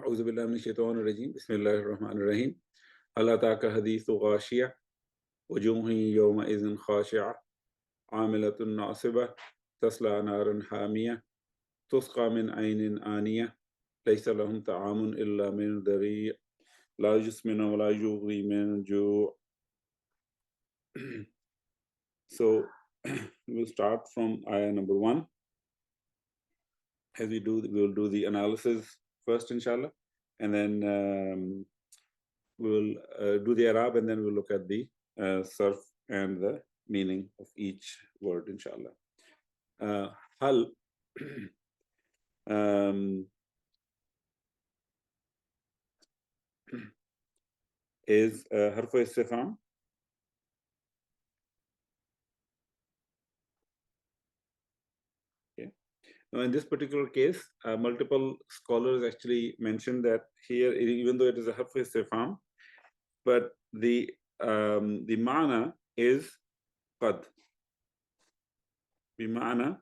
أعوذ بالله من الشيطان الرجيم بسم الله الرحمن الرحيم هل أتاك حديث غاشية وجوه يومئذ خاشعة عاملة ناصبة تصلى نارا حامية تسقى من عين آنية ليس لهم طعام إلا من ضريع لا يسمن ولا يغني من جوع. So we'll start from ayah number 1. As we will do the analysis first, inshallah, and then we'll do the I'rab, and then we'll look at the sarf and the meaning of each word, inshallah. Hal is harf istifham. Okay. Now, in this particular case, multiple scholars actually mentioned that here, even though it is a harf istifham, but the ma'na is qad. Bima'na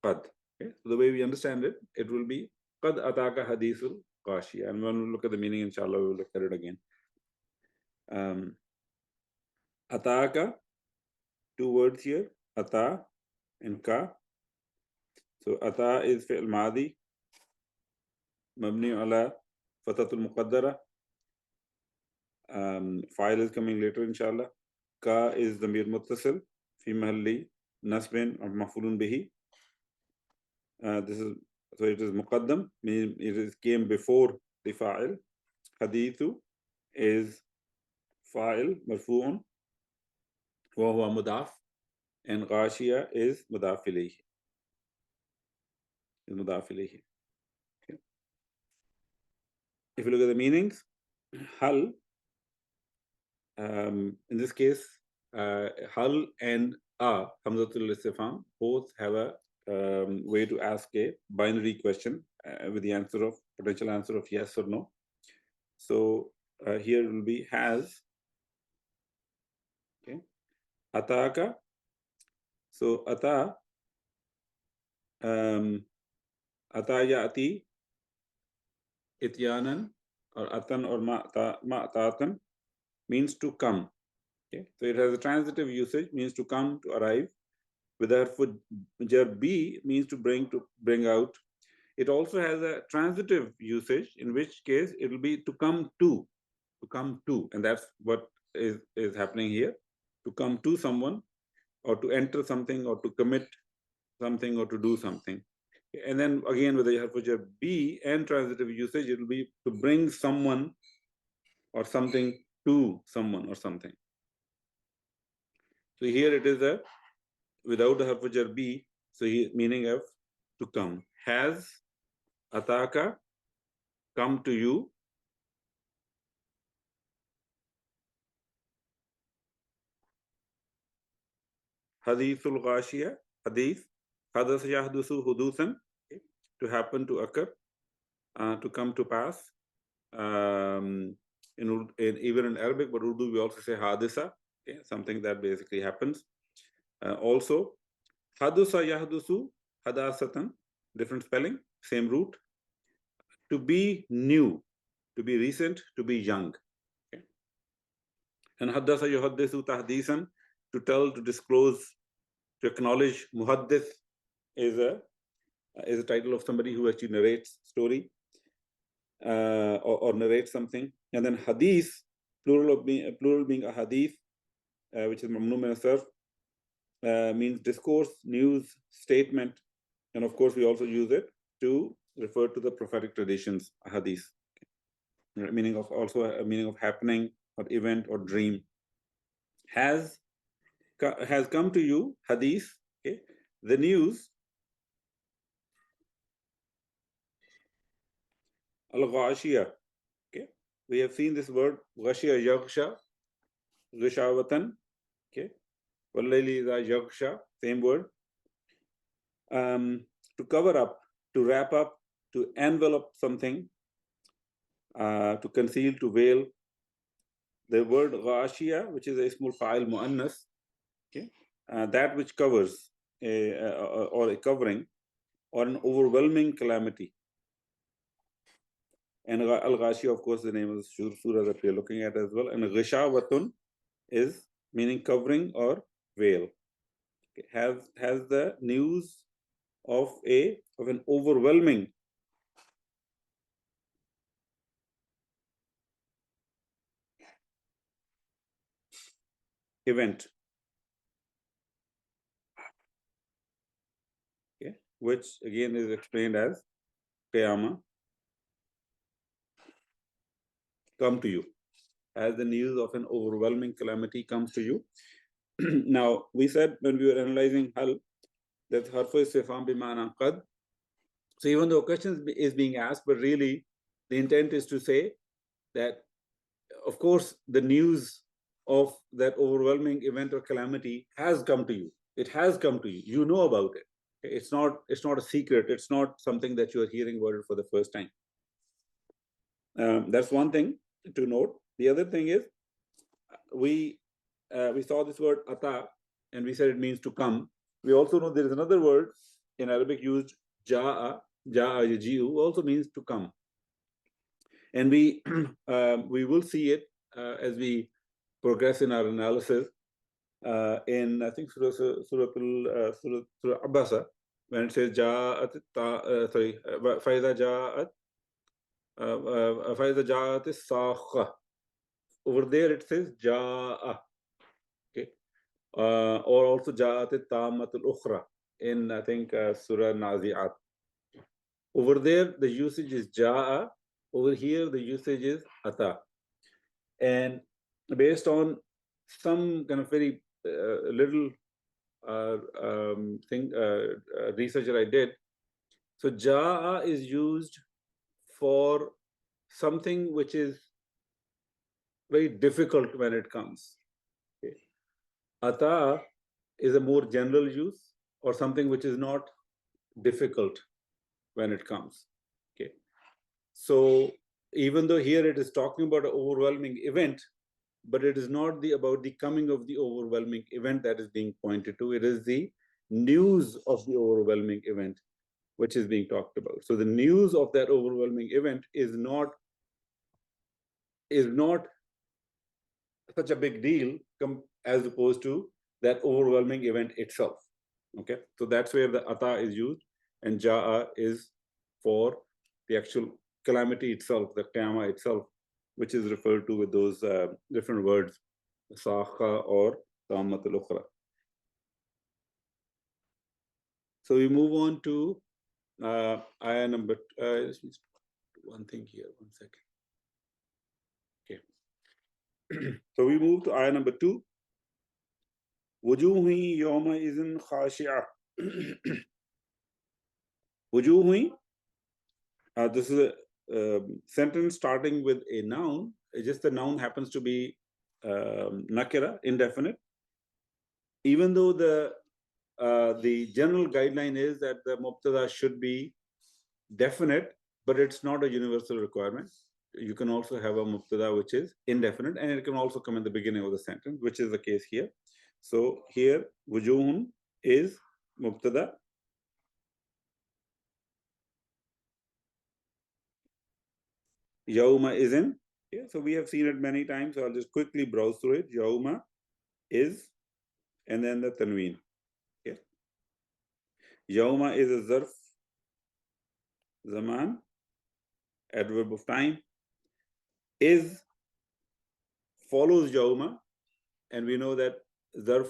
qad. Okay. So the way we understand it, it will be qad ataka hadithul ghashiyah. And when we look at the meaning, inshallah, we will look at it again. Ataka, two words here, ata and ka. So ata is fi'l madi, mabni ala fatatul muqaddara. File is coming later, inshallah. Ka is damir muttasil fi mahalli nasbin or maf'ulun bihi. This is so it is muqaddam, meaning it came before the fa'il. Hadithu is fa'il marfu'un wa huwa mudaf, and ghashiyah is mudaf ilayhi. Okay. If you look at the meanings, hal, in this case, hal and hamzatul istifham both have a way to ask a binary question with the potential answer of yes or no. So here it will be has. Okay, ataka. So ata ya'ati ityanan or atan or ma'tatan means to come. Okay, so it has a transitive usage, means to come, to arrive. With the harf jar B means to bring out. It also has a transitive usage, in which case it will be to come to, and that's what is happening here. To come to someone, or to enter something, or to commit something, or to do something. And then again with the harf jar B and transitive usage, it will be to bring someone or something to someone or something. So here it is a without the harf jar B, so meaning of to come. Has ataka come to you? Hadithul Ghashia, hadith, hadas yahdusu hudusan, to happen, to occur, to come to pass. Even in Arabic, but Urdu we also say hadisa, okay, something that basically happens. Also, hadusa yahdusu, hadasatan, different spelling, same root. To be new, to be recent, to be young. Okay. And haddasa yuhaddisu tahdisan, to tell, to disclose, to acknowledge. Muhaddith is a title of somebody who actually narrates story or narrates something. And then hadith, plural being a hadith, which is mamnu min as-sarf, means discourse, news, statement. And of course, we also use it to refer to the prophetic traditions, hadith, meaning of also a meaning of happening or event or dream. Has come to you, hadith, okay, the news, al-Ghashia. Okay, we have seen this word Ghashia, yaghsha, ghishawatan. Okay, wallayli idha yaghsha, same word. To cover up, to wrap up, to envelop something, to conceal, to veil. The word Ghashia, which is a ismul fa'il mu'annas, okay, that which covers or a covering or an overwhelming calamity. And al-Ghashia, of course, the name of the surah that we are looking at as well. And Ghashawatun is meaning covering or veil. Okay. Has the news of an overwhelming event, okay, which again is explained as Qiyamah come to you, as the news of an overwhelming calamity comes to you. Now, we said when we were analyzing hal that harfu istifham bima'na qad. So even though a question is being asked, but really the intent is to say that, of course, the news of that overwhelming event or calamity has come to you. It has come to you. You know about it. It's not a secret. It's not something that you are hearing about it for the first time. That's one thing to note. The other thing is we saw this word ata, and we said it means to come. We also know there is another word in Arabic used, ja'a yaji'u, also means to come. And we will see it as we progress in our analysis in, I think, Surah Abasa, when it says ja'at فَإِذَا جَاءَتِ السَّاخَّةُ. Over there it says ja'a, okay, or also ja'at at-tammatul ukhra in, I think, Surah Nazi'at. Over there the usage is ja'a. Over here the usage is ata. And based on some kind of very little research that I did, so ja'a is used for something which is very difficult when it comes. Okay. Ata is a more general use, or something which is not difficult when it comes. Okay. So even though here it is talking about an overwhelming event, but it is not about the coming of the overwhelming event that is being pointed to. It is the news of the overwhelming event which is being talked about. So the news of that overwhelming event is not such a big deal as opposed to that overwhelming event itself. Okay, so that's where the ata is used, and ja'a is for the actual calamity itself, the qiyamah itself, which is referred to with those different words, sakha or tammatul ukhra. So we move on to ayah number. One thing here, 1 second. Okay. So we move to ayah number 2. Wujuhi yawma izin khashi'ah. Wujuhi. This is a sentence starting with a noun. Just the noun happens to be nakira, indefinite. Even though the general guideline is that the mubtada should be definite, but it's not a universal requirement. You can also have a mubtada which is indefinite, and it can also come in the beginning of the sentence, which is the case here. So here, wujuhun is mubtada. Yawma isn't. Yeah, so we have seen it many times. So I'll just quickly browse through it. Yawma is, and then the tanween. Yeah. Yawma is a zarf, zaman, adverb of time. Is follows yawma, and we know that zarf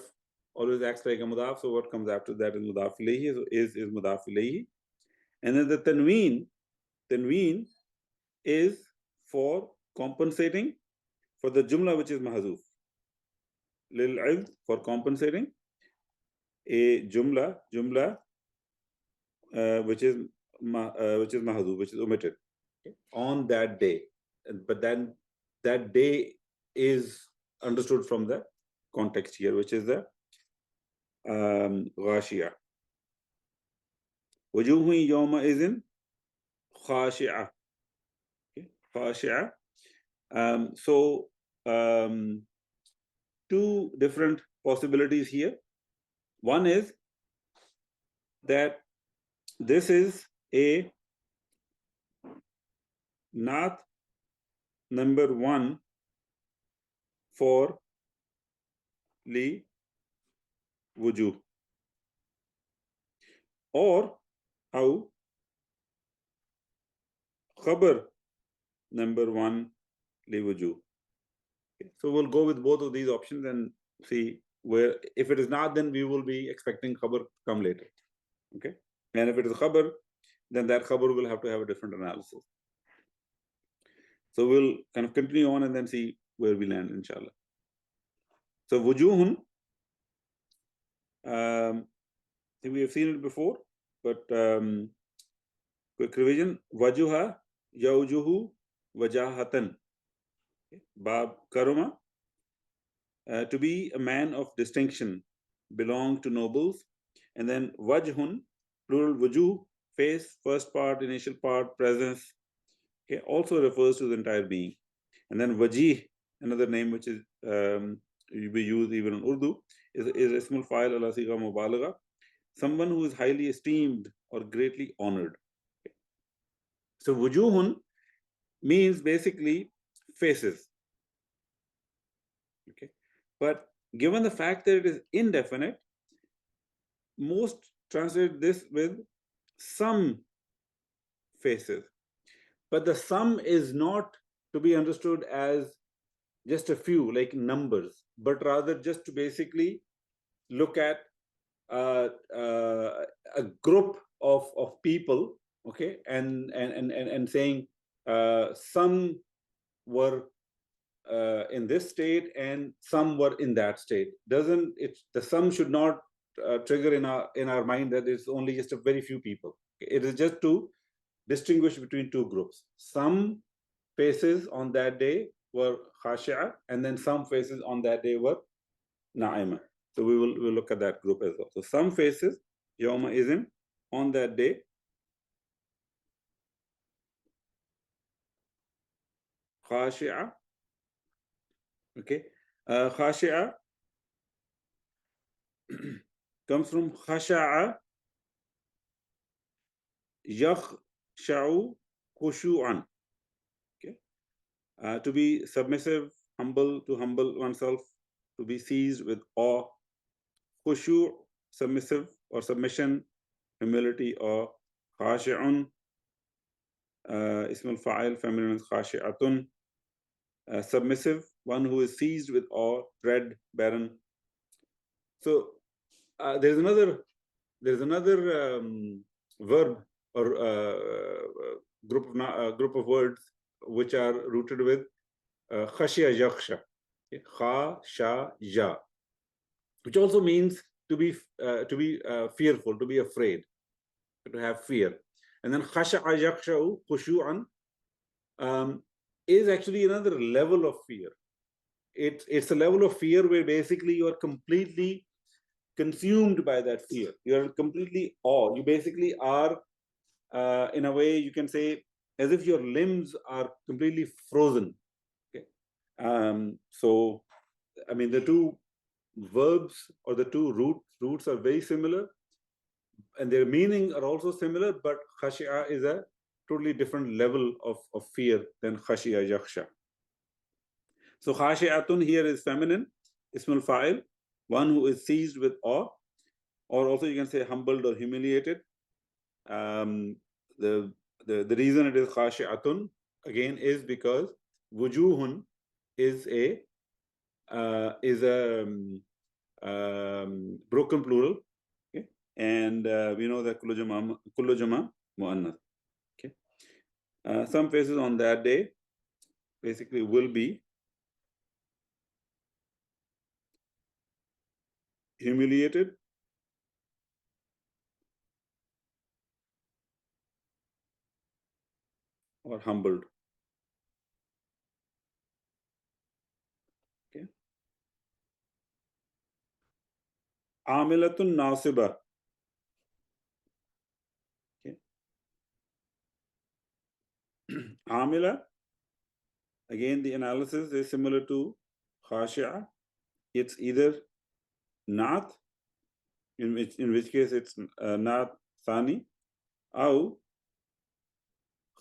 always acts like a mudaf. So what comes after that is mudaf ilayhi. So is mudaf ilayhi. And then the tanween is for compensating for the jumla which is mahzuf. Lil for compensating a jumla which is mahzuf, which is omitted on that day. But then that day is understood from the context here, which is the Ghashia. Wujuhu yawma izin khashi'ah. Khashi'ah. So two different possibilities here. One is that this is a Naat number 1 for li wujuh. Or how khabar number 1 li wujuh. Okay. So we'll go with both of these options and see where, if it is not, then we will be expecting khabar to come later. Okay. And if it is khabar, then that khabar will have to have a different analysis. So we'll kind of continue on and then see where we land, inshallah. So wujuhun, I think we have seen it before, but quick revision. Wajuha, yaujuhu, wajahatan. Bab karuma, to be a man of distinction, belong to nobles. And then wajhun, plural wujuh, face, first part, initial part, presence, okay, also refers to the entire being. And then wajih, another name which is we use even in Urdu, is ismul fa'il ala sigha mubalagha, someone who is highly esteemed or greatly honored. Okay. So wujuhun means basically faces. Okay, but given the fact that it is indefinite, most translate this with some faces. But the sum is not to be understood as just a few, like numbers, but rather just to basically look at a group of people, okay, and saying some were in this state and some were in that state. Doesn't it? The sum should not trigger in our mind that it's only just a very few people. It is just to distinguish between two groups. Some faces on that day were khashi'a, and then some faces on that day were na'ima. So we'll look at that group as well. So some faces, yawma izin, on that day, khashi'a. Okay, khashi'a comes from khasha'a, yakhsha'u, khushu'an. Okay, to be submissive, humble, to humble oneself, to be seized with awe. Khushu', submissive or submission, humility, or khashi'un, ismul fa'il, feminine, khashi'atun, submissive, one who is seized with awe, dread, barren. So there's another verb or group of words which are rooted with khashya yakhsha, kha sha ya, which also means to be fearful, to be afraid, to have fear. And then khasha yakhsha khushu'an is actually another level of fear. It's a level of fear where basically you are completely consumed by that fear. You're completely awe. You basically are, in a way, you can say, as if your limbs are completely frozen. Okay. So, I mean, the two verbs or the two roots are very similar, and their meaning are also similar. But khashia is a totally different level of fear than khashia yakhsha. So khashi'atun here is feminine, ismul fa'il, one who is seized with awe, or also you can say humbled or humiliated. The reason it is khashi'atun again is because wujuhun is a broken plural, okay? And we know that kullu jama muannath. Okay, some faces on that day basically will be humiliated, or humbled. Okay, amilatun nasiba. Okay, amila, again the analysis is similar to khashi'a. It's either naat, in which case it's naat thani, au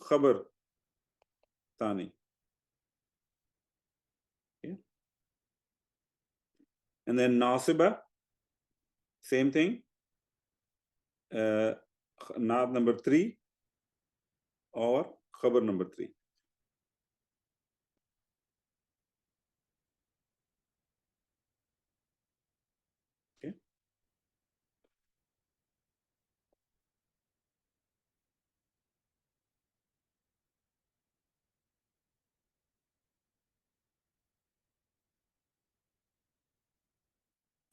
khabar, Thani. Okay. And then nasiba, same thing. Naat number 3 or khabar number 3. Okay.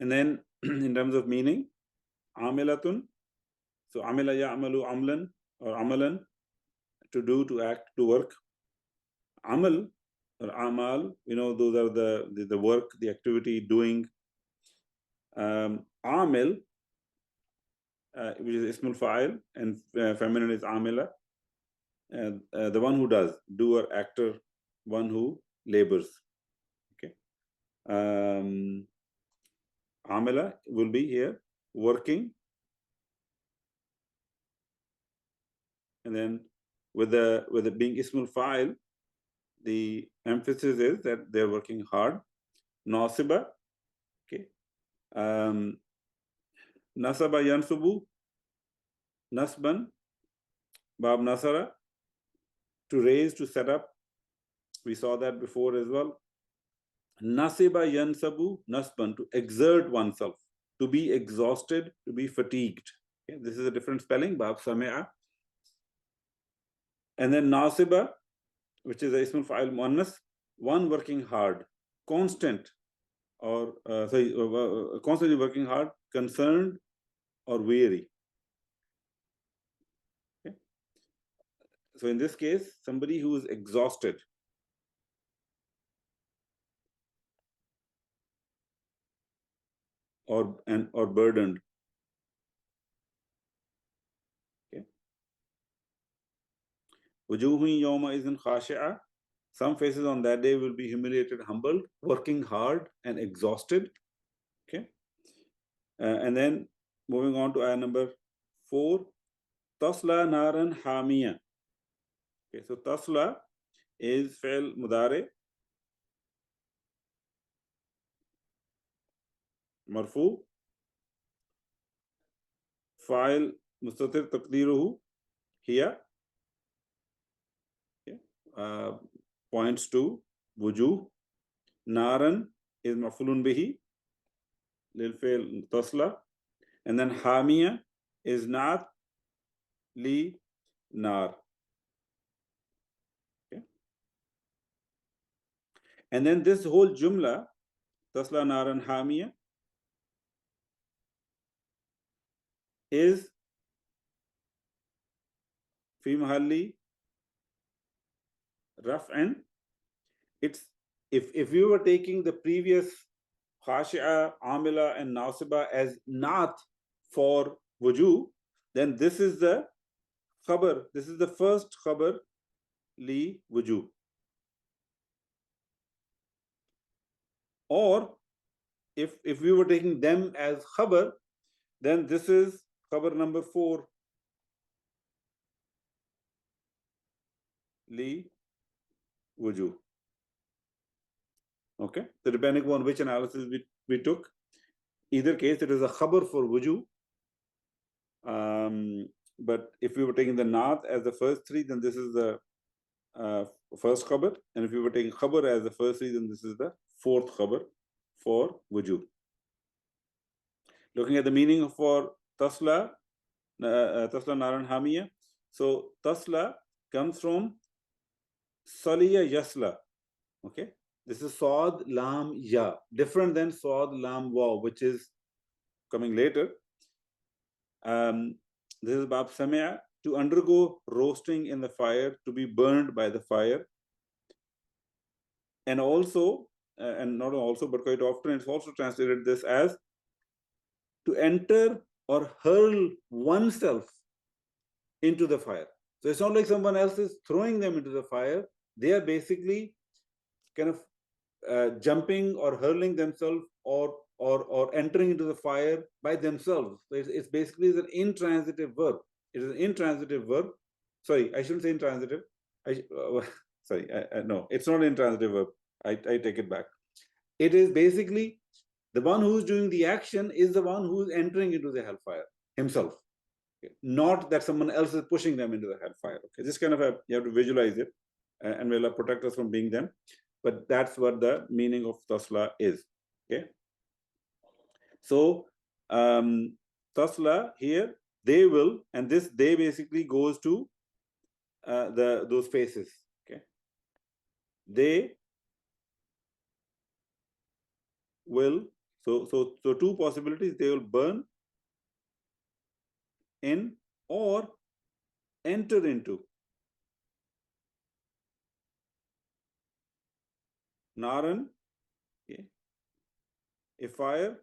And then in terms of meaning, amilatun. So amila ya'malu amlan or amalan, to do, to act, to work. Amal or amal, those are the work, the activity, doing. Amil, which is ismul fa'il, and feminine is amila. The one who does, doer, actor, one who labors. Okay. Amila will be here working, and then with it being ismul fa'il, the emphasis is that they're working hard. Nasiba, okay. Nasaba yansubu, nasban, bab nasara, to raise, to set up. We saw that before as well. Nasiba yansabu, nasban, to exert oneself, to be exhausted, to be fatigued. Okay? This is a different spelling, bab sami'a. And then nasiba, which is a ismul fa'il muannas, one working hard, constant, or constantly working hard, concerned, or weary. Okay? So in this case, somebody who is exhausted. Or burdened. Okay. Wujuhun yawma izin khashi'a. Some faces on that day will be humiliated, humbled, working hard and exhausted. Okay. And then moving on to ayah number 4. Tasla naran hamiya. Okay, so tasla is fi'l mudare, marfu, fa'il mustatir taqdiruhu hiya. Okay. Points to wujuh. Naran is maf'ulun bihi lil fi'l tasla, and then hamiya is naat li nar. Okay. And then this whole jumla, tasla naran hamiya, is fi mahalli raf'an. It's if you were taking the previous khashi'a, amila, and nasiba as naat for wuju, then this is the khabar. This is the first khabar li wuju. Or if we were taking them as khabar, then this is khabar number 4 li wuju. Okay, so depending on which analysis we took, either case it is a khabar for wuju. But if we were taking the naat as the first 3, then this is the first khabar, and if we were taking khabar as the first 3, then this is the 4th khabar for wuju. Looking at the meaning for tasla, tasla naran hamiya. So tasla comes from saliya yasla. Okay, this is Saad Lam Ya, different than Saad Lam Waw, which is coming later. This is Bab Samia, to undergo roasting in the fire, to be burned by the fire. And also, and not also, but quite often it's also translated this as to enter or hurl oneself into the fire. So it's not like someone else is throwing them into the fire. They are basically kind of jumping or hurling themselves or entering into the fire by themselves. So it's basically an intransitive verb. It is an intransitive verb. Sorry, I shouldn't say intransitive. sorry, no, it's not an intransitive verb. I take it back. It is basically the one who's doing the action is the one who's entering into the hellfire himself. Okay? Not that someone else is pushing them into the hellfire. Okay, this kind of you have to visualize it, and will protect us from being them. But that's what the meaning of tasla is. Okay. So tasla here, they will, and this they basically goes to those faces. Okay. They will, so two possibilities: they will burn in or enter into naran, okay, a fire.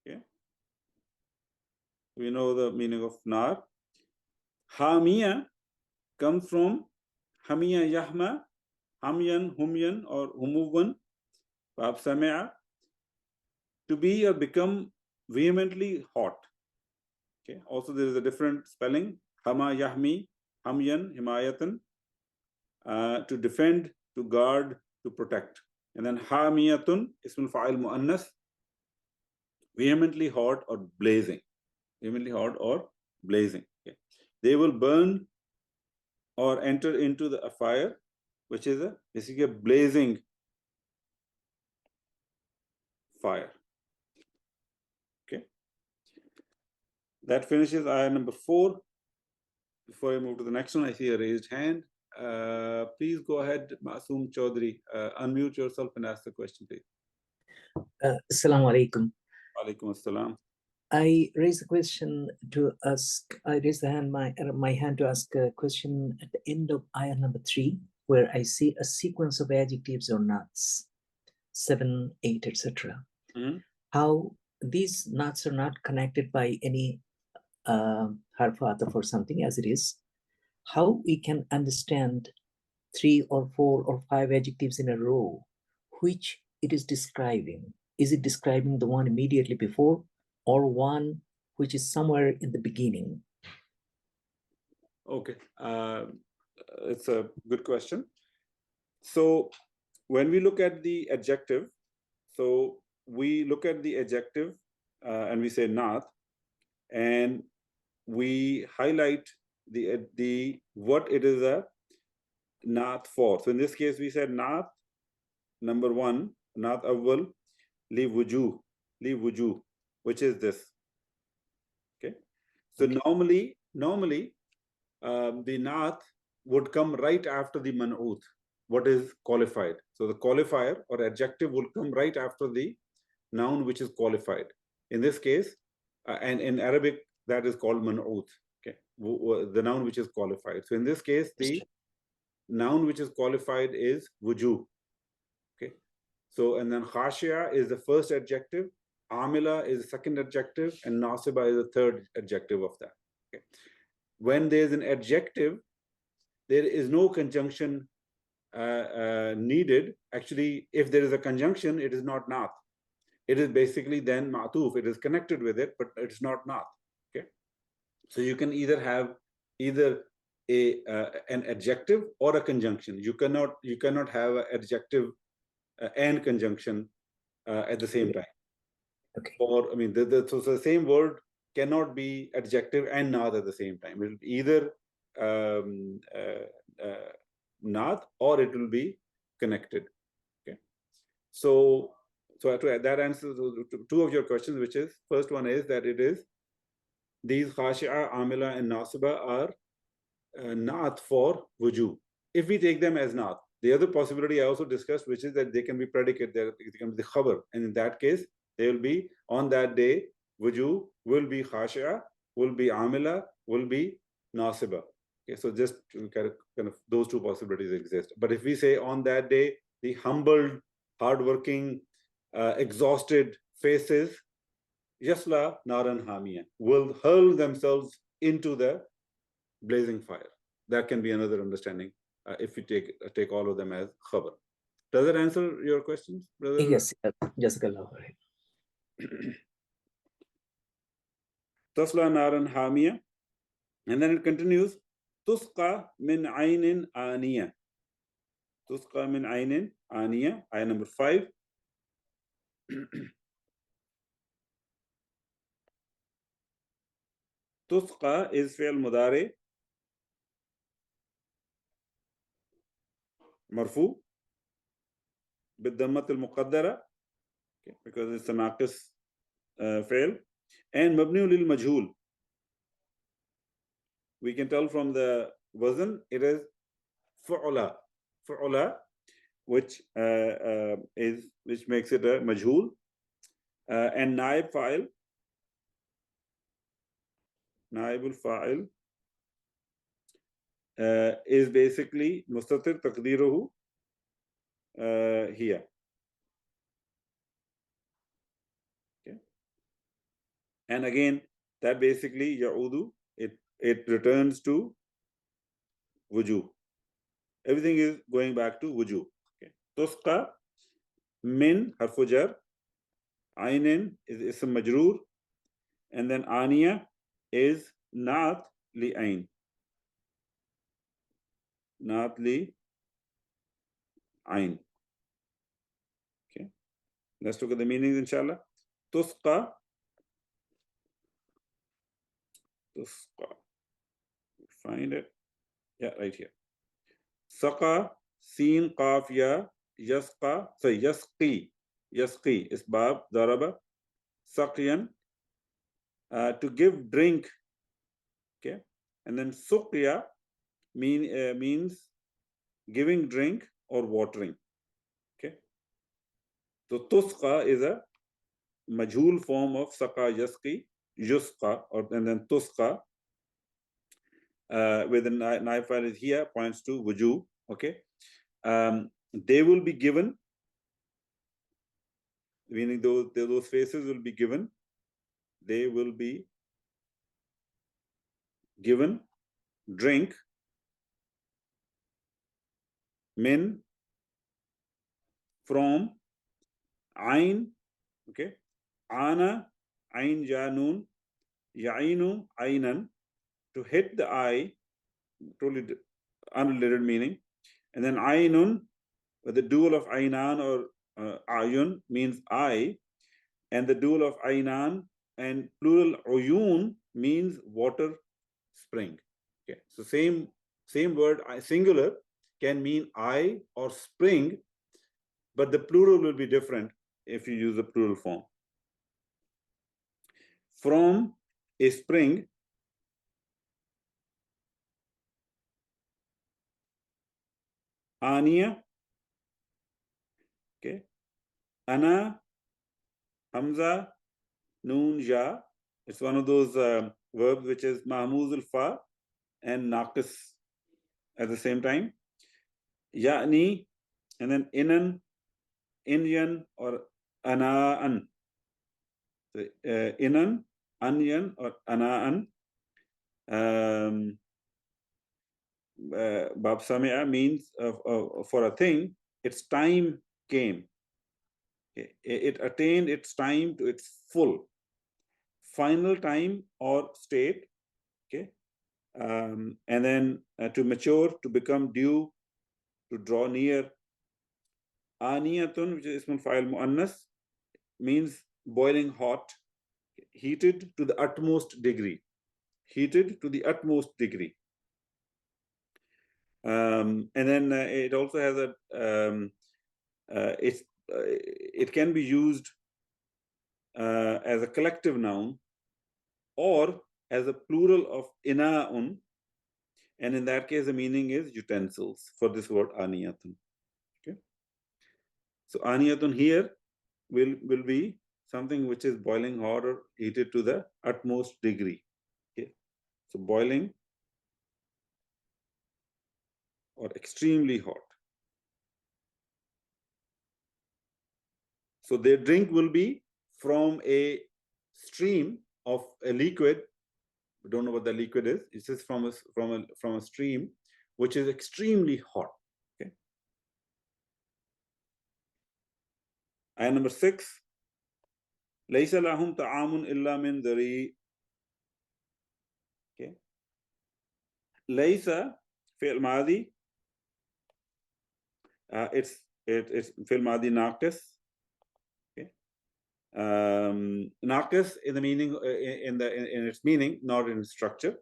Okay, we know the meaning of nar. Hamiya comes from hamiya yahma, hamyan, humyan, or humuvan, samia, to be or become vehemently hot. Okay, also there is a different spelling: hama yahmi, hamyan, himayatan, to defend, to guard, to protect. And then hamiyatun, ismul fa'il muannas, vehemently hot or blazing. Vehemently hot or blazing. Okay. They will burn or enter into a fire, which is basically a blazing fire. Okay. That finishes ayah number 4. Before I move to the next one, I see a raised hand. Please go ahead, Masoom Chaudhary. Unmute yourself and ask the question, please. Assalamu alaikum. Alaikum assalam. I raise a question to ask. I raise my hand to ask a question at the end of ayah number 3, where I see a sequence of adjectives or knots, 7, 8, etc. How these knots are not connected by any harf ataf or something, as it is. How we can understand 3 or 4 or 5 adjectives in a row, which it is describing? Is it describing the one immediately before, or one which is somewhere in the beginning? Okay, it's a good question. So when we look at the adjective, so we look at the adjective and we say naat, and we highlight the what it is a naat for. So in this case, we said naat number 1, naat awwal, li wujuh, which is this. Okay. So normally the naat would come right after the man'ut, what is qualified. So the qualifier or adjective will come right after the noun which is qualified. In this case, and in Arabic, that is called man'ut. Okay, the noun which is qualified. So in this case, the noun which is qualified is wujuh. Okay, so and then khashia is the first adjective, amila is the second adjective, and nasiba is the third adjective of that. Okay. When there's an adjective, there is no conjunction needed. Actually, if there is a conjunction, it is not naat. It is basically then ma'tuf. It is connected with it, but it's not naat. Okay, so you can either have an adjective or a conjunction. You cannot have an adjective and conjunction at the same time. Okay. Or I mean, so the same word cannot be adjective and naat at the same time. It will be either naat or it will be connected. Okay, so that answers two of your questions, which is first one is that it is these khashi'a, amila, and nasiba are naat for wujuh. If we take them as naat, the other possibility I also discussed, which is that they can be predicate, they can be the khabar, and in that case, they will be on that day, wujuh will be khashi'a, will be amila, will be nasiba. Okay, so just kind of those two possibilities exist. But if we say on that day, the humbled, hardworking, exhausted faces, yasla naran hamiya, will hurl themselves into the blazing fire. That can be another understanding if we take all of them as khabar. Does that answer your questions, brother? Yes, jazakallah. Tasla naran hamiya, and then it continues. تسقى من عين آنية. تسقى من عين آنية. Ayah number 5. تسقى is فعل مضارع مرفوع بالضمة المقدرة because it's a ناقص فعل and مبني للمجهول. We can tell from the wazn it is فعلا. فعلا which makes it a majhul and naib fa'il. Naib al-fa'il is basically mustatir taqdiruhu here. Okay. And again, that basically ya'udu, it returns to wujuh. Everything is going back to wujuh. Okay. Tusqa min harfu jar, aynin is ism majroor, and then aniya is naat li ayn. Naat li ayn. Okay. Let's look at the meanings, inshallah. Tusqa. Tusqa. Find it. Yeah, right here. Saqa, sin, qaf, ya, yasqa. So yasqi. Yasqi is bab, daraba. Saqyan, to give drink. Okay. And then suqya means giving drink or watering. Okay. So tusqa is a majhul form of saqa yasqi, yusqa, and then tusqa with the naib file is here points to wujuh. Okay. They will be given, meaning those faces will be given. They will be given drink min from ayn. Okay. Ana ayn janun yainu aynan, to hit the eye, totally unrelated meaning. And then aynun, the dual of aynan or ayun means eye, and the dual of aynan and plural uyun means water spring. Okay, so same word singular can mean eye or spring, but the plural will be different if you use the plural form. From a spring, aniya. Okay, ana, hamza, noon, ja. It's one of those verbs which is mahmuz al-fa and naqis at the same time. Ya'ni, and then inan, Indian, or ana'an. So, inan, anyan, or ana'an. Bab sami'a means for a thing, its time came. It attained its time to its full, final time or state. Okay. And then to mature, to become due, to draw near. Aniyatun, which is ismul fa'il mu'annas, means boiling hot, heated to the utmost degree. Heated to the utmost degree. And then it also has it can be used as a collective noun or as a plural of ina'un, and in that case the meaning is utensils for this word aniyatun. Okay, so aniyatun here will be something which is boiling hot or heated to the utmost degree. Okay, so boiling or extremely hot. So their drink will be from a stream of a liquid. We don't know what the liquid is. It's just from a stream which is extremely hot. Okay. Ayah number 6. ليس لهم طعام إلا من ضريع. Okay. ليس فعل ماضي it's فعل ماضي ناقص. Okay. ناقص in the meaning in its meaning, not in structure,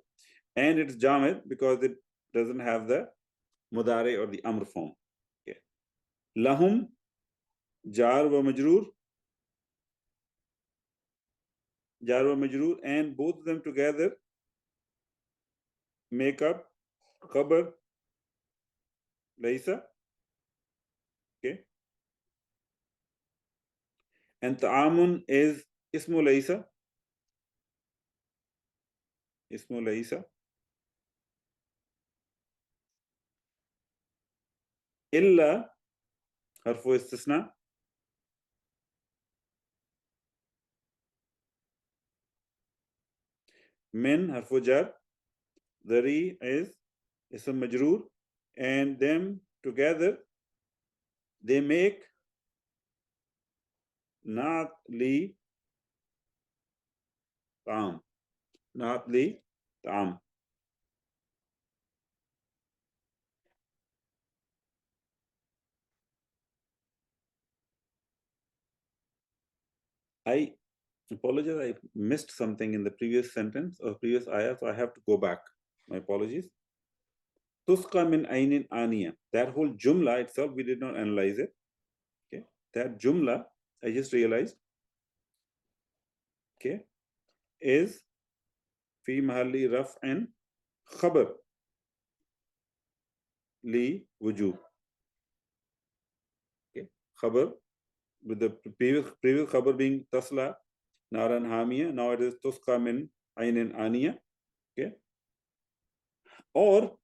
and it's jamid because it doesn't have the mudari or the amr form. Okay. lahum jar wa majroor, and both of them together make up khabar laysa. Okay. And ta'amun is ismu laysa. illa harfu istisna. Min harfu jar. Dari is ism majroor, and them together they make naat li ta'am. Naat li ta'am. I apologize, I missed something in the previous sentence or previous ayah, so I have to go back. My apologies. Tusqa min aynin aniya. That whole jumla itself, we did not analyze it. Okay. That jumla, I just realized, okay, is fi mahalli raf'in khabar li wujub. Okay. Khabar, with the previous khabar being tasla naran hamiya, now it is tusqa min aynin aniya. Okay. Or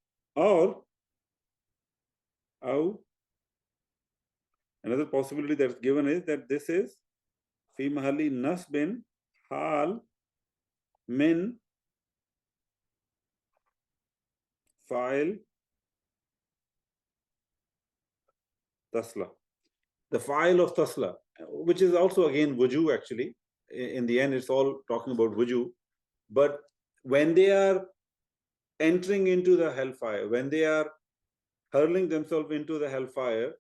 another possibility that's given is that this is fi mahalli nasbin hal min fa'il tasla. The fa'il of tasla, which is also again wuju actually. In the end, it's all talking about wuju. But when they are entering into the hellfire, when they are hurling themselves into the hellfire,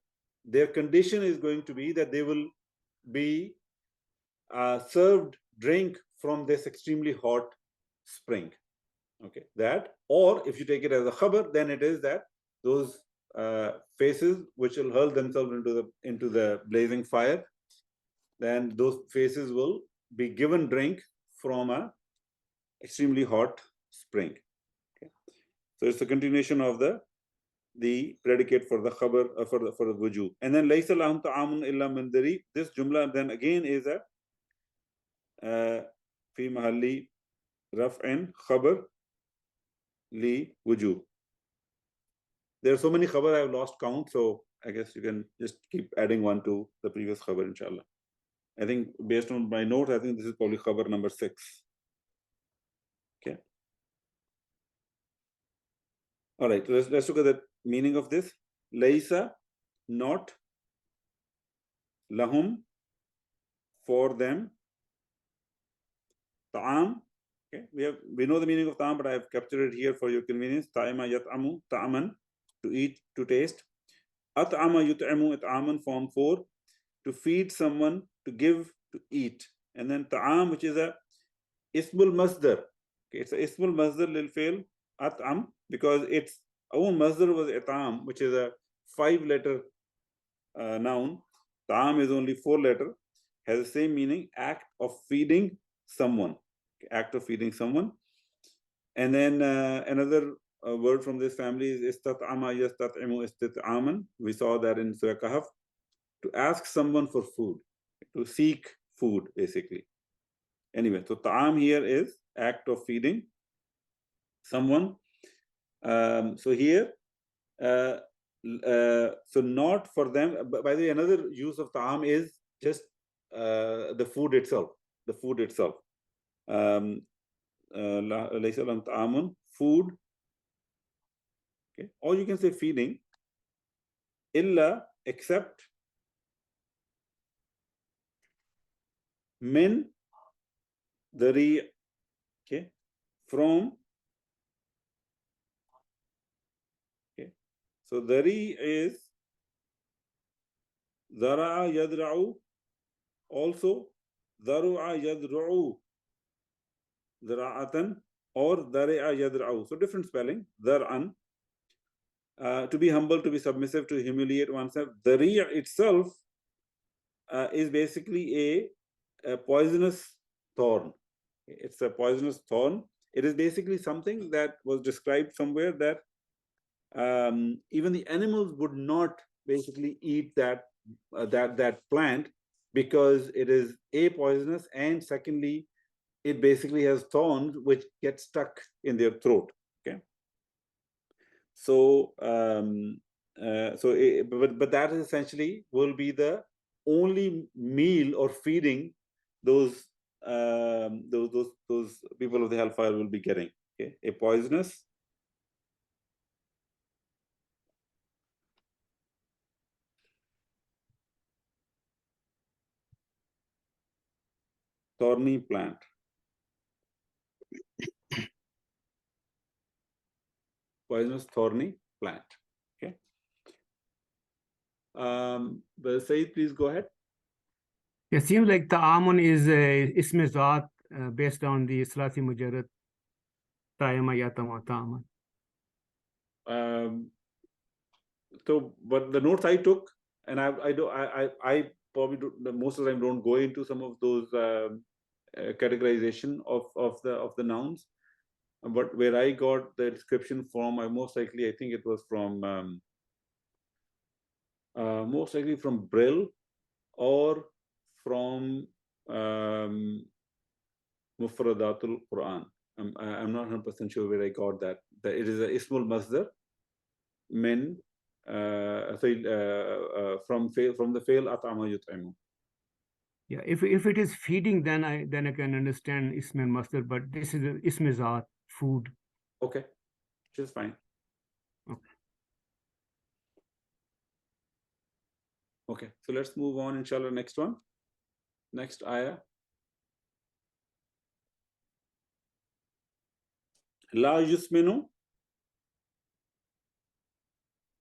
their condition is going to be that they will be served drink from this extremely hot spring. Okay, that, or if you take it as a khabar, then it is that those faces which will hurl themselves into the blazing fire, then those faces will be given drink from a extremely hot spring. Okay. So it's a continuation of the predicate for the khabar for the wuju. And then laysa lahum ta'amun illa min dari. This jumla then again is a fi mahalli raf'in khabar li wuju. There are so many khabar I have lost count, so I guess you can just keep adding one to the previous khabar, inshallah. I think based on my notes, I think this is probably khabar number 6. Okay. All right, let's look at the meaning of this. Laysa, not, lahum, for them, ta'am. Okay, we know the meaning of ta'am, but I have captured it here for your convenience. Ta'ima yat'amu, ta'aman, to eat, to taste. At'ama yut'amu, it'aman, form 4, to feed someone, to give, to eat. And then ta'am, which is a ismul masdar. Okay, it's a ismul masdar lil fail at'am, because its own masdar was it'am, which is a 5-letter noun. Ta'am is only 4-letter, has the same meaning, act of feeding someone. Okay, act of feeding someone. And then another word from this family is istat'ama yastat'imu istit'aman. We saw that in Surah Kahf. To ask someone for food, to seek food, basically. Anyway, so ta'am here is act of feeding someone. So here, so not for them. By the way, another use of ta'am is just the food itself. The food itself. Laysa lahum ta'amun, food. Okay, or you can say feeding. Illa, except, min dari, okay, from So dari is zara'a yadra'u, also zaru'a yadru'u zara'atan, or dari'a yadra'u. So different spelling. Zar'an, to be humble, to be submissive, to humiliate oneself. Dari' itself is basically a poisonous thorn. It's a poisonous thorn. It is basically something that was described somewhere that even the animals would not basically eat that plant, because it is poisonous, and secondly, it basically has thorns which get stuck in their throat. Okay, so but that essentially will be the only meal or feeding those people of the hellfire will be getting. Okay, a poisonous thorny plant. Poisonous thorny plant. Okay. Well, Saeed, please go ahead. It seems like ta'amun is ism zat based on the Salasi Mujarrad ta'ama yatama ta'amun. So, but the notes I took, and I probably most of the time don't go into some of those categorization of the nouns, but where I got the description from, I think it was from most likely from Brill or from Mufradatul Quran. I'm not 100% sure where I got that. It is a ismul masdar min from the fail at'ama yut'imu. Yeah, if it is feeding, then I can understand ism and masdar, but this is ism zat, food. Okay, which is fine. Okay. Okay, so let's move on, inshallah. Next one. Next ayah. La yusminu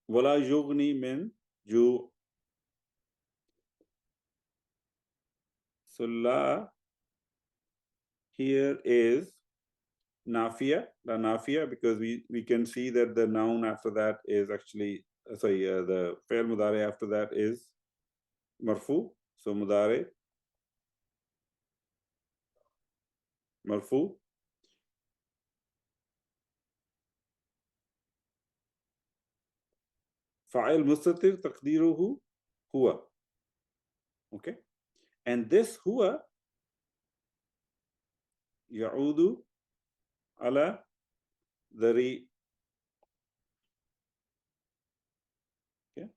wala yughni min ju. So la here is nafiya, la nafiya, because we can see that the noun after that is actually the fi'l mudari after that is marfu. So mudari marfu. Fa'il mustatir taqdiruhu huwa. Okay, and this huwa ya'udu ala dari. Okay,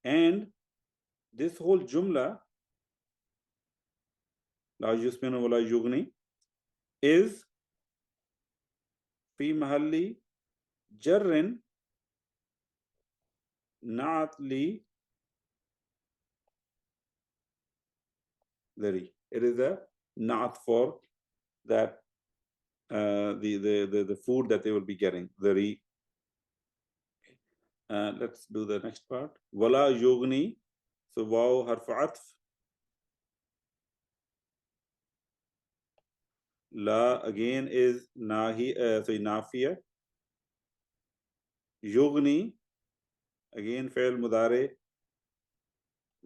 and this whole jumla la yusminu wala yughni is fi mahalli jarrin na'at li dari. It is a na'at for that the food that they will be getting, dari. Let's do the next part. Wala yughni. So waw harf atf. La again is nafiya. Yughni again fi'l mudari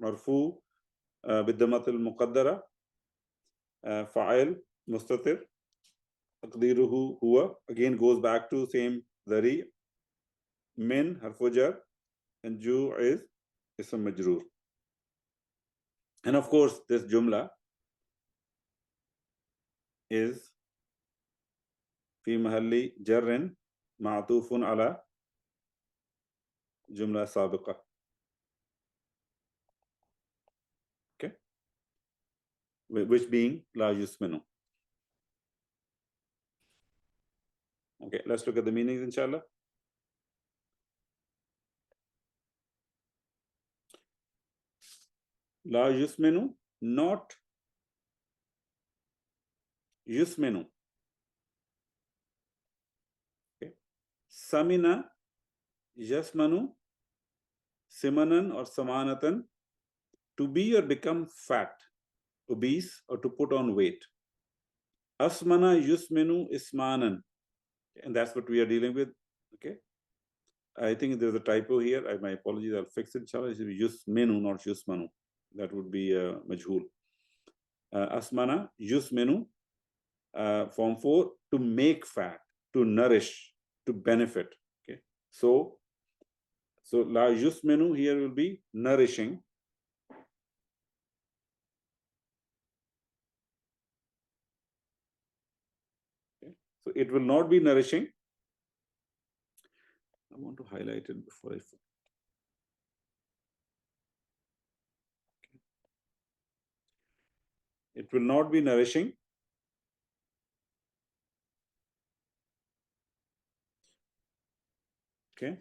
marfu بالضمة المقدرة. فاعل مستتر تقديره هو, again goes back to same dari. Min harfu jar, and ju is ism majroor. And of course this jumla is في محل جر معطوف على جملة سابقة. Okay, which being لا يسمن. Okay, let's look at the meanings, inshallah. لا يسمن, not يسمن. Okay, samina Yasmanu, Simanan or Samanatan, to be or become fat, obese, or to put on weight. Asmana Yusminu Ismanan. And that's what we are dealing with. Okay. I think there's a typo here. My apologies. I'll fix it. Inshallah, it should be Yusminu, not Yusmanu. That would be majhul. Asmana Yusminu, form 4, to make fat, to nourish, to benefit. Okay. So la Yusminu here will be nourishing. Okay. So it will not be nourishing. I want to highlight it before I. It will not be nourishing. Okay.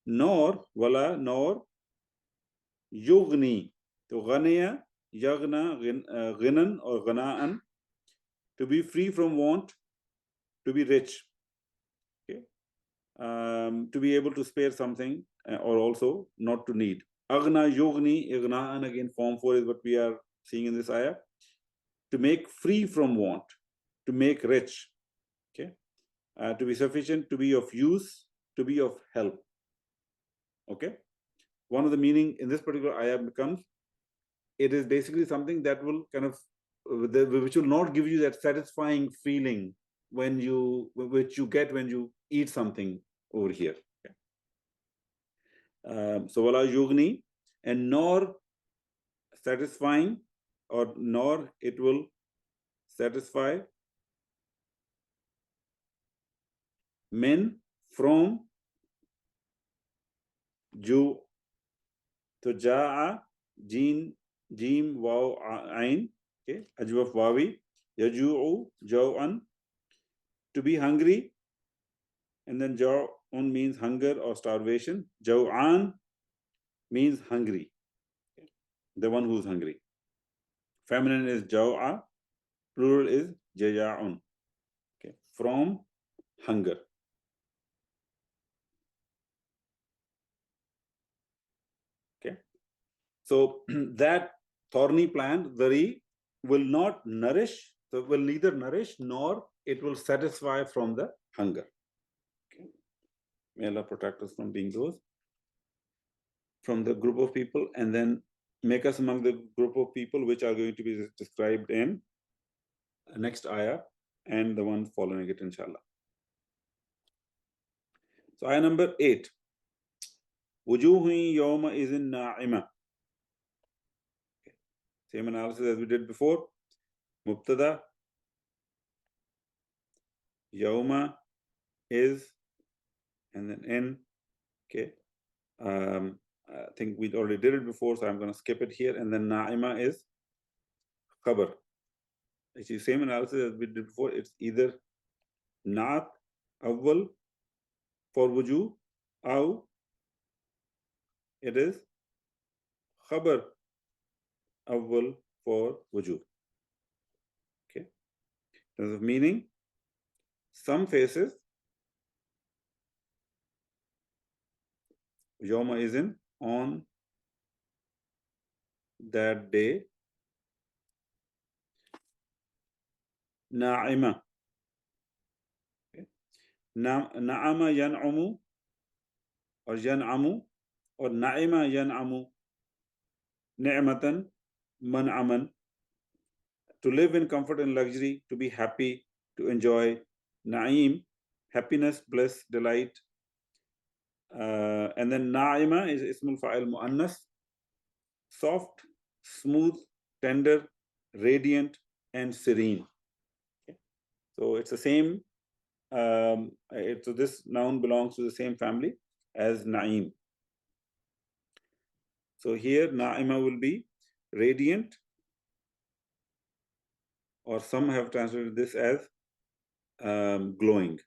Nor, wala, nor, yugni. So, ghaniya, yagna, ghinan or ghana'an, to be free from want, to be rich. Okay. To be able to spare something or also not to need. Agna, yugni, ighna'an, again, form 4 is what we are seeing in this ayah. To make free from want, to make rich. Okay. To be sufficient, to be of use, to be of help. Okay. One of the meaning in this particular ayah becomes, it is basically something that will kind of, which will not give you that satisfying feeling which you get when you eat something over here. Okay. So wala yugni, and nor satisfying, or nor it will satisfy men from ju. So ja'a, jeen, jeem, waw, ain, okay, ajwaf wawi, yaju'u, jaw'an, to be hungry, and then jaw'un means hunger or starvation. Jaw'an means hungry, okay, the one who's hungry. Feminine is jaw'a, plural is jaya'un, okay, from hunger. Okay, so that thorny plant, dhari, will not nourish, so will neither nourish nor it will satisfy from the hunger. Okay. May Allah protect us from being those, from the group of people, and then make us among the group of people which are going to be described in the next ayah and the one following it, inshallah. So ayah number 8. Wujuhi yawma izin na'ima. Same analysis as we did before. Mubtada, yawma is, and then in. Okay. I think we already did it before, so I'm going to skip it here. And then na'ima is khabar. It's the same analysis as we did before. It's either naat awwal for wujuh, aw it is khabar awwal for wujuh. Okay. In terms of meaning, some faces, yawma izin, on that day, na'ima. Okay. Na'ama yan'amu or yan'amu, or na'ima yan'amu, ni'matan man'aman, to live in comfort and luxury, to be happy, to enjoy. Na'im, happiness, bliss, delight. And then na'ima is ismul fa'il mu'annas, soft, smooth, tender, radiant, and serene. Okay. So it's the same. So this noun belongs to the same family as na'im. So here na'ima will be radiant, or some have translated this as glowing.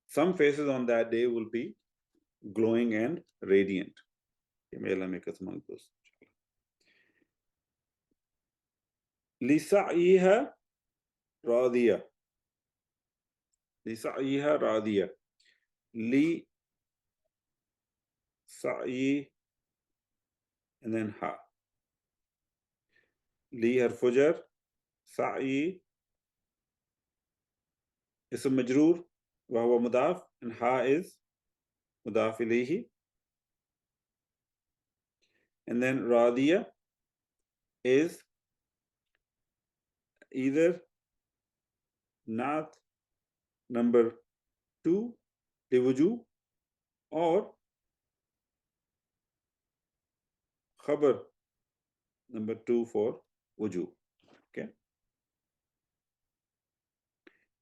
Some faces on that day will be glowing and radiant. May Allah make us among those. Lisa'iha radiya. لسعيها راضية. لسعي and then ha. لي حرف جر. سعي اسم مجرور وهو مضاف and ha is مضاف إليه. And then راضية is either not number 2 لوجوه or خبر number 2 for wuju. Okay.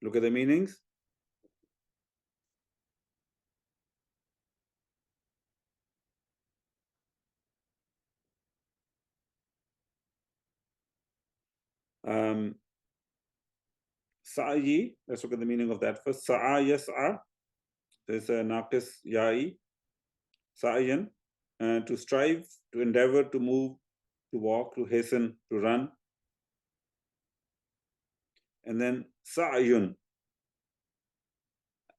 Look at the meanings. Sa'i, let's look at the meaning of that first. Sa'a yas'a, there's a naqis ya'i. Sa'iyan, to strive, to endeavor, to move, to walk, to hasten, to run. And then sa'yun,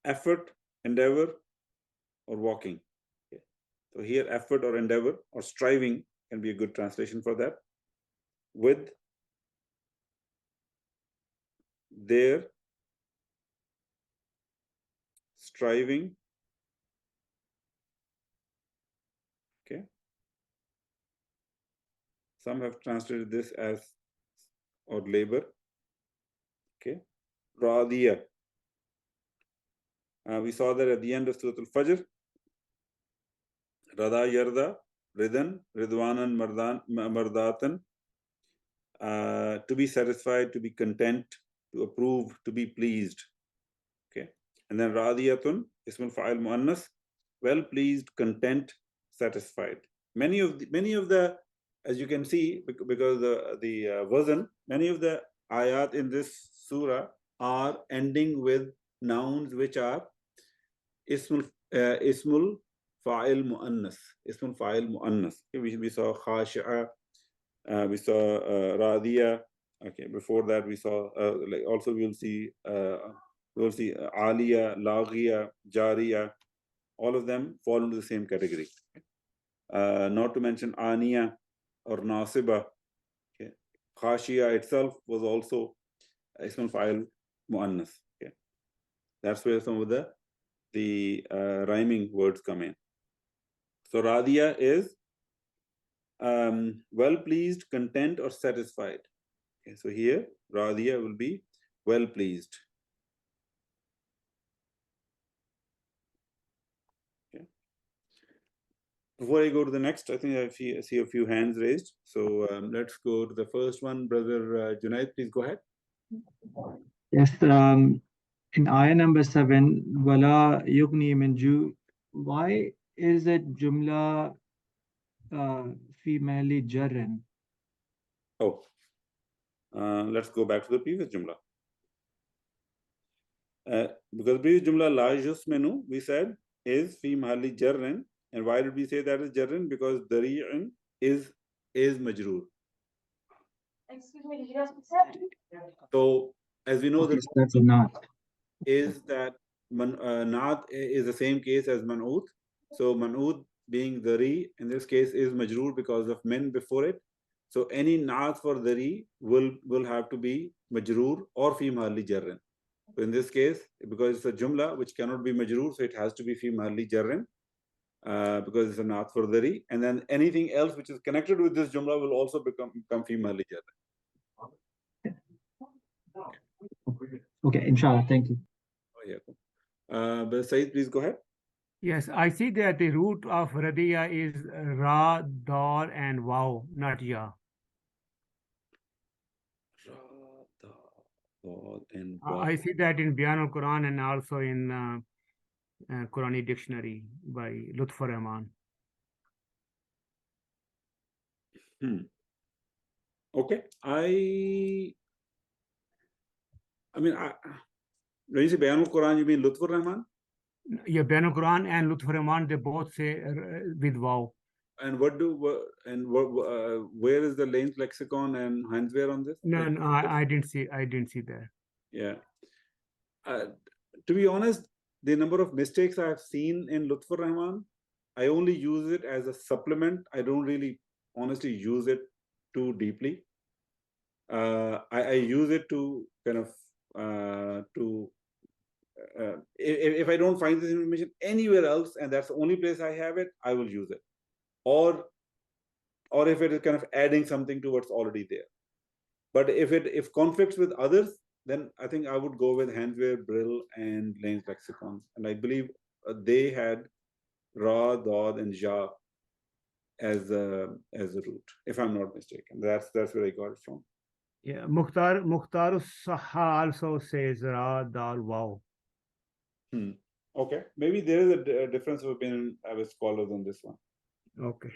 effort, endeavor, or walking. Okay. So here effort or endeavor or striving can be a good translation for that. With their striving. Okay. Some have translated this as or labor. Okay. Radiya. We saw that at the end of Surat-al-Fajr. Rada yarda, ridan, ridwanan, mardatan. To be satisfied, to be content, to approve, to be pleased. Okay. And then radiyatun, ismul fa'il muannas, well pleased, content, satisfied. Many of the, as you can see, because the version, many of the ayat in this surah are ending with nouns which are ismul fa'il muannas. Ismul fa'il muannas. We saw khashi'a, we saw radiya. Okay, before that we saw like also we'll see aliya, laghiya, jariya. All of them fall into the same category. Not to mention aniya or nasiba. Okay. Khashiya itself was also ismul fa'il muannas. Okay. That's where some of the rhyming words come in. So radiya is well pleased, content, or satisfied. Okay, so here radiya will be well pleased. Okay. Before I go to the next, I think I see a few hands raised. So let's go to the first one. Brother Junaid, please go ahead. Yes, in ayah number 7, wala yugni min ju, why is it jumla fi mahali jarrin? Oh, let's go back to the previous jumla. Because previous jumla la yusminu, we said, is fi mahali jarrin. And why did we say that is jarrin? Because dari'in is majroor. Excuse me, So as we know, Okay, that so that's a not. is that naat is the same case as man'ud. So man'ud being dari in this case is majroor because of min before it. So any naat for dari will have to be majroor or fi mahalli jarrin. So in this case, because it's a jumla which cannot be majroor, so it has to be fi mahalli jarrin because it's a naat for dari. And then anything else which is connected with this jumla will also become fi mahalli jarrin. Okay, inshallah, thank you. Oh, yeah. But Saeed, please go ahead. Yes, I see that the root of radiya is ra, dal, and waw, not ya. I see that in Bayan al-Quran and also in Quranic dictionary by Lutfur Rahman. Okay. I mean, when you say Bayan al-Quran, you mean Lutfur Rahman? Yeah, Bayan al-Quran and Lutfur Rahman, they both say with waw. And where is the Lane's lexicon and Heinzwehr on this? No, I didn't see that. Yeah. to be honest, the number of mistakes I have seen in Lutfur Rahman, I only use it as a supplement. I don't really honestly use it too deeply. I use it to kind of if I don't find this information anywhere else and that's the only place I have it, I will use it. Or if it is kind of adding something to what's already there. But if conflicts with others, then I think I would go with Hanswehr, Brill, and Lane's lexicon. And I believe they had Ra, Dod, and Ja as a root, if I'm not mistaken. That's where I got it from. Yeah, Mukhtar Saha also says Ra, Dal, Wow. Okay, maybe there is a difference of opinion with scholars on this one. Okay.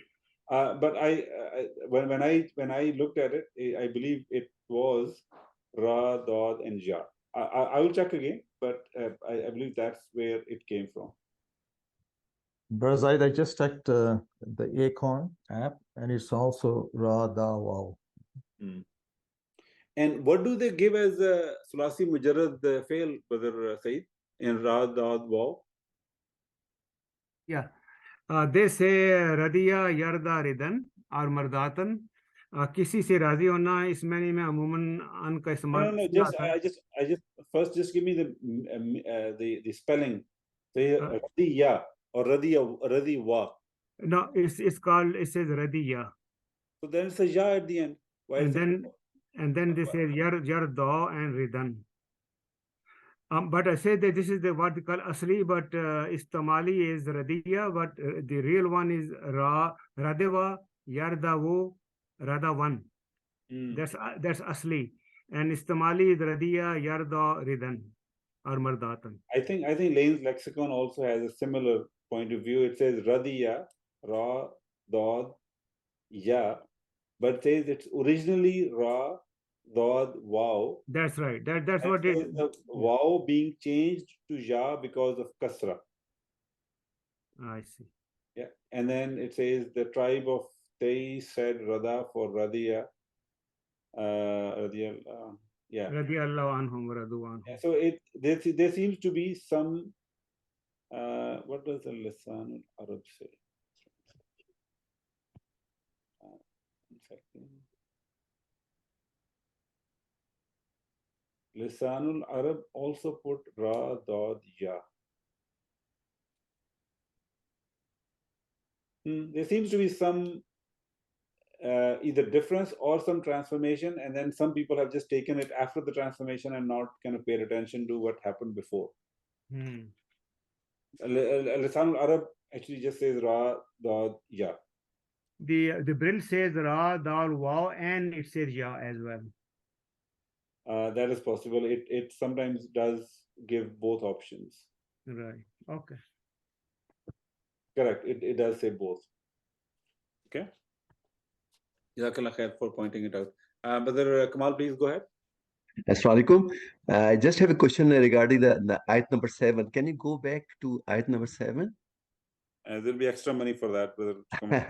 But when I looked at it, I believe it was Ra, Dod, and Ja. I will check again, but I believe that's where it came from. Brother Zaid, I just checked the Acorn app, and it's also Ra, Da, Wow. And what do they give as Sulasi Mujarrad fail, Brother Said, in Ra, Dod, Wow? Yeah. They say Radiya, Yarda, Ridan, or Mardatan. किसी से राजी होना इस मैंने में अमूमन अन का इस्तेमाल No, I just first give me the spelling. Say Radiya or Radiwa. No, it's called, it says Radiya. So then it's a Ya at the end. Why And then they say Yarda and Ridan. But I say that this is what they call Asli, but Istamali is Radiya, but the real one is Radewa, Yardawu, Radawan. That's Asli. And Istamali is Radiya, Yarda, Ridan, or Mardatan. I think Lane's lexicon also has a similar point of view. It says Radiya, Ra, Dod, Ya, but says it's originally Ra, Dod, Wow. That's right. That's what it is. The Wow being changed to Ya because of Kasra. I see. Yeah, and then it says the tribe of Tay said Rada for Radiya. Yeah. Radiyallahu anhum, radu anhum. Yeah, so there seems to be some. What does the Lisan al-Arab say? Lisan al-Arab also put Ra, Dod, Ya. There seems to be some either difference or some transformation, and then some people have just taken it after the transformation and not kind of paid attention to what happened before. Lisan al-Arab actually just says Ra, Dod, Ya. The Brill says Ra, Dal, Wow, and it says Ya as well. That is possible. It sometimes does give both options. Right. Okay. Correct. It does say both. Okay. Jazakallah khair for pointing it out. Brother Kamal, please go ahead. Assalamu alaikum. I just have a question regarding the ayat number 7. Can you go back to ayat number 7? There'll be extra money for that, Brother Kamal.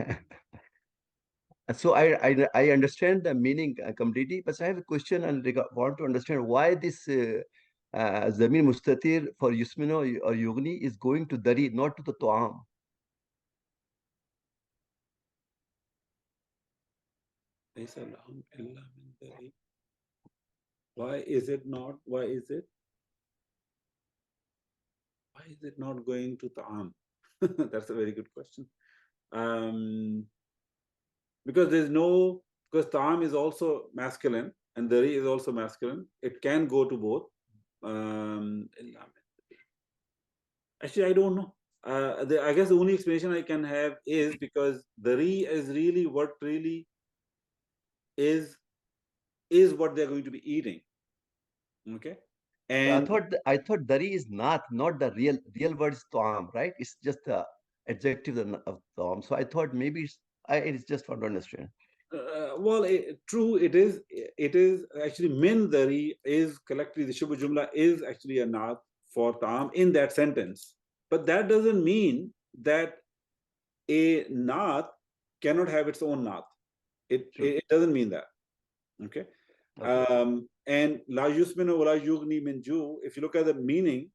So I understand the meaning completely, but I have a question and want to understand why this Zamir Mustatir for Yusmino or Yugni is going to Dari, not to the Tu'am. Why is it not? Why is it not going to Ta'am? That's a very good question. Because Ta'am is also masculine and Dari is also masculine. It can go to both. Actually, I don't know. I guess the only explanation I can have is because Dari is really what really is what they're going to be eating. Okay. And I thought Dari is not the real word is Tu'am, right? It's just the adjective of Tu'am. So I thought maybe it's just for to understand. Well, true, it is actually min Dari is collectively, the Shubha Jumla is actually a naat for Ta'am in that sentence. But that doesn't mean that a naat cannot have its own naat. It doesn't mean that. Okay. And la yusminu wa la yughni min ju, if you look at the meaning,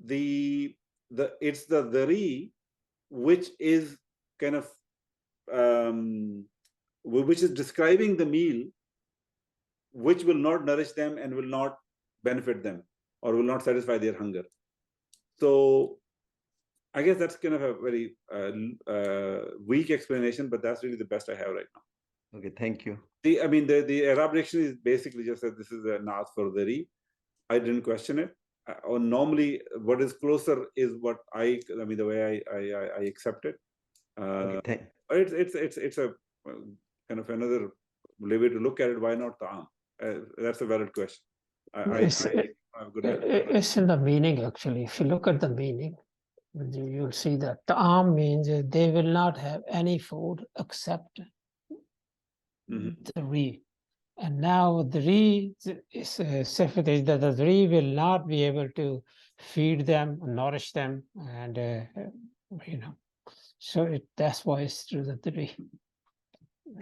it's the dhari which is kind of which is describing the meal which will not nourish them and will not benefit them or will not satisfy their hunger. So I guess that's kind of a very weak explanation, but that's really the best I have right now. Okay, thank you. I mean, the Arab dictionary is basically just that this is a naat for dhari. I didn't question it. Or normally, what is closer is what I mean, the way I accept it. Okay, It's a kind of another way to look at it. Why not ta'am? That's a valid question. It's in the meaning, actually. If you look at the meaning, you'll see that ta'am means they will not have any food except the re. And now the re is that the re will not be able to feed them, nourish them, and you know. So that's why it's through the re,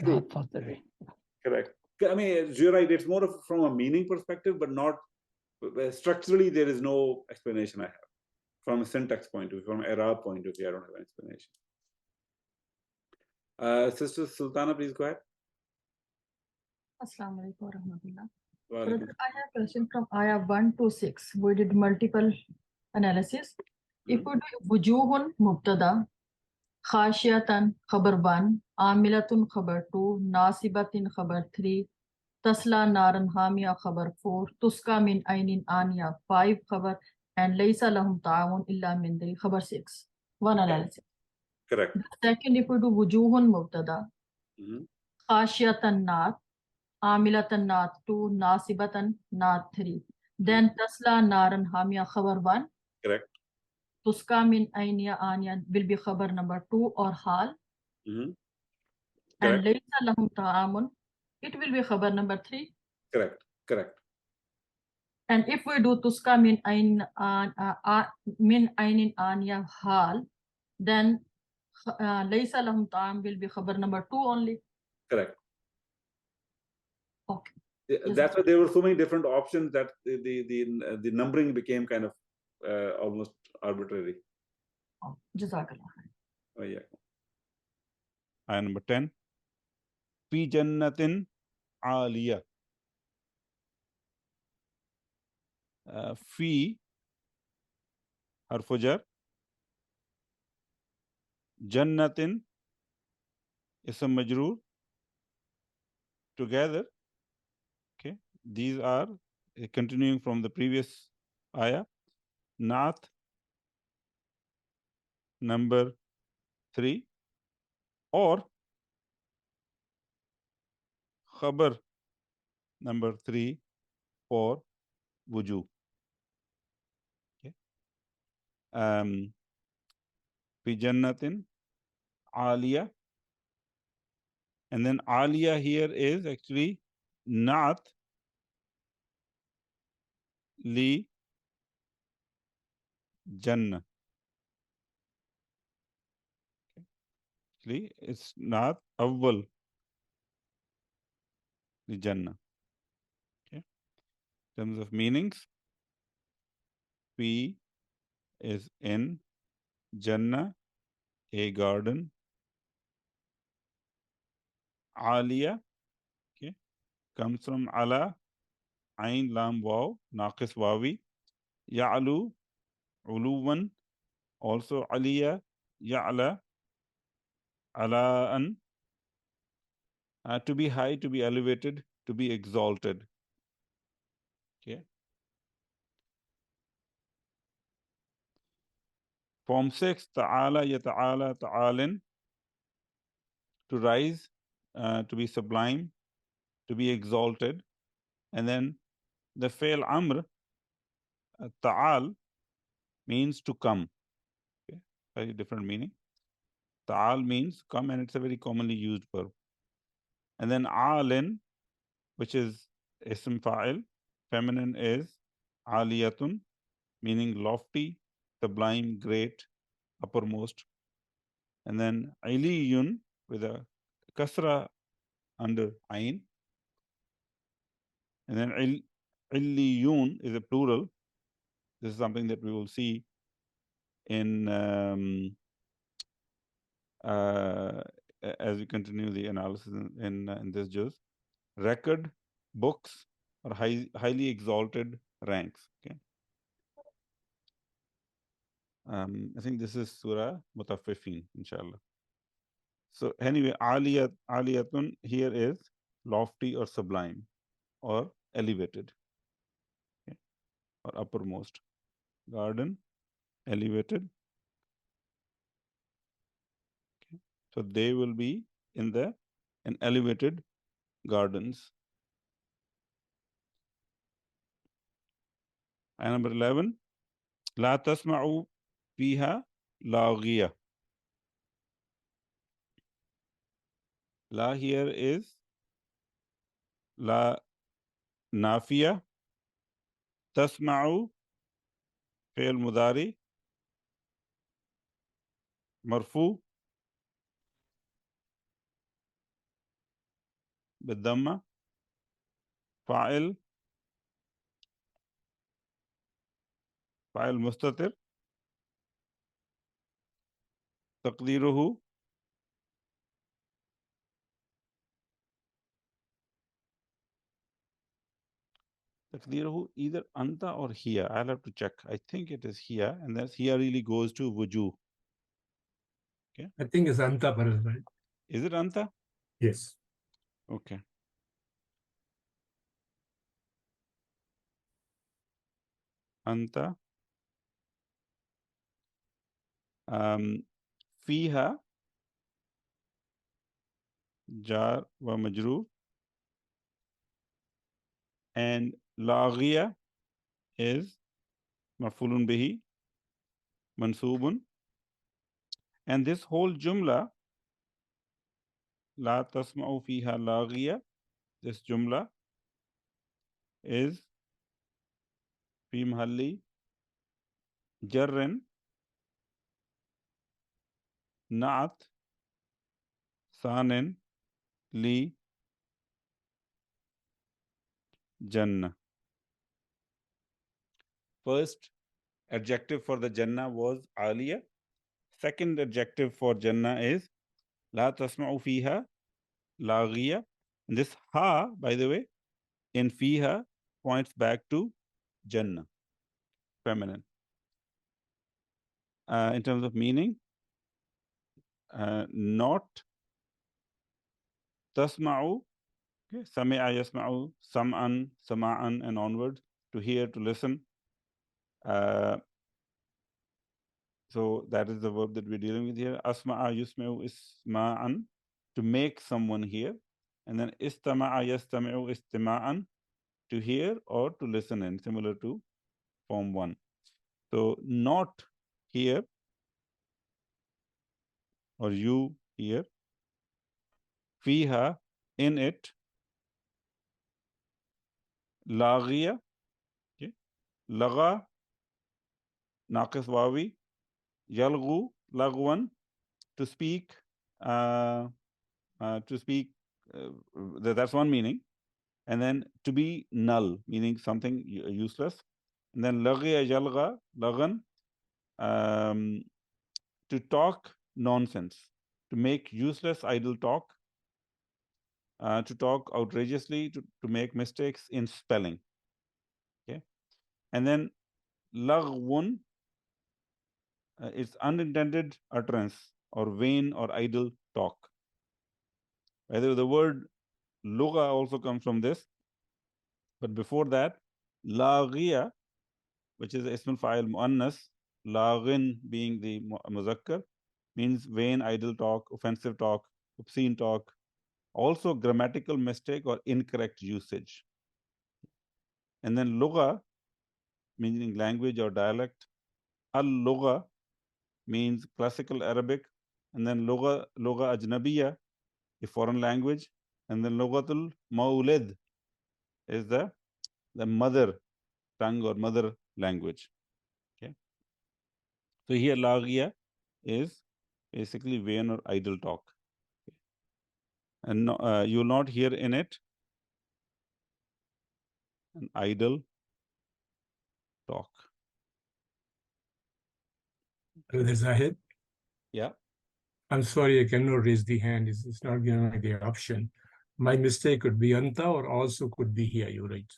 not for the re. Correct. I mean, you're right. It's more of from a meaning perspective, but not structurally. There is no explanation I have from a syntax point of view, from an Arab point of view. I don't have an explanation. Sister Sultana, please go ahead. Assalamu alaikum wa rahmatullah. Walaikum. I have a question from Ayah 1 to 6. We did multiple analysis. If we do wujuhun mubtada, khashiyatan khabar 1, amilatun khabar 2, nasibatin khabar 3, tasla naran hamiya khabar 4, tuska min ainin aniya 5 khabar, and laysa lahum ta'amun illa min dari khabar 6. One analysis. Correct. The second, if we do wujuhun mubtada, khashiyatan naat, amilatan naat 2, nasibatan naat 3. Then tasla naran hamiya khabar 1. Correct. Tuska min ainiya aniya will be khabar number 2 or hal. And laysa lahum ta'amun, it will be khabar number 3. Correct. Correct. And if we do tuska min ainin aniya hal, then laysa lahum ta'am will be khabar number 2 only. Correct. Okay. That's why there were so many different options that the numbering became kind of almost arbitrary. Jazakallah. Oh yeah. Ayah number 10. Fi jannatin aliyah. Fi harfu jar. Jannatin ism majroor. Together. Okay. These are continuing from the previous ayah. Naat number 3 or khabar number 3 for wuju. Okay. Fi jannatin aliyah. And then aliyah here is actually naat li jannah. Okay. Actually, it's naat awwal li jannah. Okay. In terms of meanings, fi is in, jannah, a garden, aliyah, okay, comes from ala, ain, lam, waw, naqis wawi, ya'lu, uluwan, also aliyah, ya'la, ala'an, to be high, to be elevated, to be exalted. Okay. Form 6, ta'ala, yata'ala, ta'alin, to rise, to be sublime, to be exalted. And then the fail amr, ta'al, means to come. Okay. Very different meaning. Ta'al means come, and it's a very commonly used verb. And then alin, which is ism fa'il, feminine is aliyatun, meaning lofty, sublime, great, uppermost. And then iliyun with a kasra under ain. And then illiyun is a plural. This is something that we will see in as we continue the analysis in this juz, record, books, or highly exalted ranks. Okay. I think this is Surah Mutaffifin, inshallah. So anyway, aliyatun here is lofty or sublime or elevated, okay, or uppermost. Garden, elevated. Okay. So they will be in elevated gardens. And number 11, لا تسمعوا فيها لاغية. La here is la nafiya. Tasma'u fi'l mudari marfu بالضمة. فاعل مستتر. تقديره either anta or here. I'll have to check. I think it is here, and that's here really goes to wujuh. Okay. I think it's anta, right? Is it anta? Yes. Okay. Anta. Fiha jar wa majrur, and laghiya is maf'ulun bihi mansubun, and this whole jumla la tasma'u fiha laghiya, this jumla is fi mahalli jarrin na'at sanin li jannah. First adjective for the jannah was aliya. Second adjective for jannah is la tasma'u fiha laghiya. This ha, by the way, in fiha points back to jannah, feminine. In terms of meaning, not tasma'u, okay, sami'a yasma'u, sam'an, sama'an, and onward, to hear, to listen. So that is the verb that we're dealing with here. Asma'a yusmi'u isma'an, to make someone hear. And then istama'a yastami'u istima'an, to hear or to listen in, similar to form 1. So not here, or you here, fiha, in it, laghiya, okay, laga, naqis wawi, yalghu, lagwan, to speak, that's one meaning. And then to be null, meaning something useless. And then laghiya yalgha, lagan, to talk nonsense, to make useless idle talk, to talk outrageously, to make mistakes in spelling. Okay. And then laghwun, it's unintended utterance or vain or idle talk. Either the word lugha also comes from this, but before that, laghiya, which is ismul fa'il muannas, laghin being the muzakkar, means vain, idle talk, offensive talk, obscene talk, also grammatical mistake or incorrect usage. And then lugha, meaning language or dialect. Al-lugha means classical Arabic. And then lugha ajnabiya, a foreign language. And then lughatul mawlid is the mother tongue or mother language. Okay. So here laghiya is basically vain or idle talk. Okay. And you will not hear in it an idle talk. Brother Zahid, Yeah. I'm sorry, I cannot raise the hand. It's not giving me the option. My mistake could be anta or also could be here. You're right.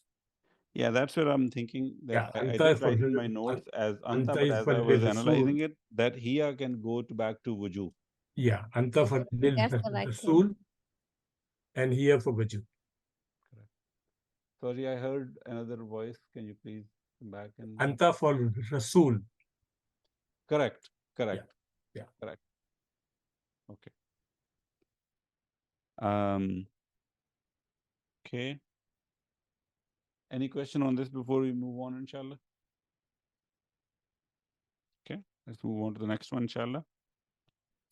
Yeah, that's what I'm thinking. Yeah, That I anta did for write in the- my notes as anta, anta but is as for I was the analyzing Rasul. it, that here can go back to wuju. Yeah, anta for That's the the right Rasul and here for wajud. Sorry, I heard another voice. Can you please come back and Anta for Rasul. correct? Correct. Yeah. Correct. Okay. Okay. Any question on this before we move on, inshallah? Okay, let's move on to the next one, inshallah.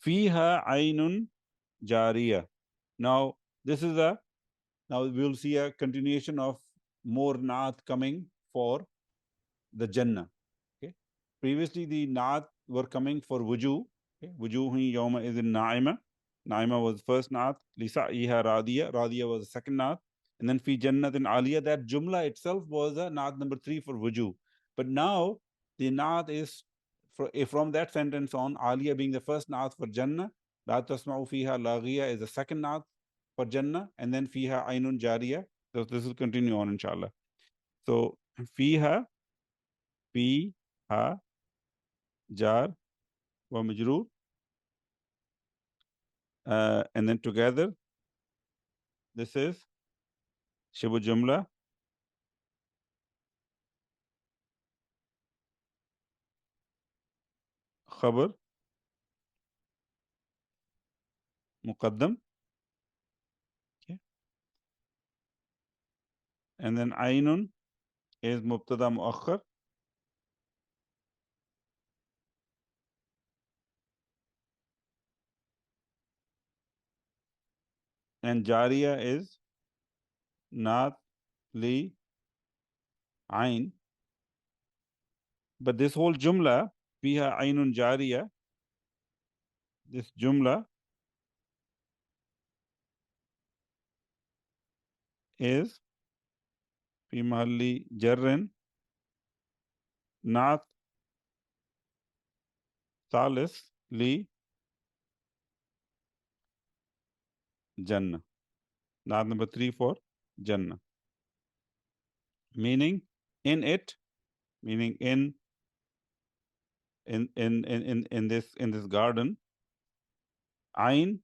Fiha aynun jariya. Now, this is now we'll see a continuation of more naat coming for the Jannah. Okay. Previously, the naat were coming for wuju. Okay. Wujuhi yawma is in na'ima. Na'ima was first naat. Lisa'iha radiya. Radiya was the second naat. And then fi jannatin aliyah. That jumla itself was a naat number 3 for wuju. But now the naat is from that sentence on, aliyah being the first naat for Jannah. La tasma'u fiha laghiya is the second naat for Jannah. And then fiha aynun jariya. So this will continue on, inshallah. So fiha, fiha, jar wa majroor, and then together this is shibu jumla, khabar, muqaddam, okay, and then aynun is mubtada muakhar, and jariya is naat li ayn. But this whole jumla, fiha aynun jariya, this jumla is fi mahalli jarrin naat thalis li Jannah. Naat number 3 for Jannah. Meaning in it, meaning in this garden, ayn,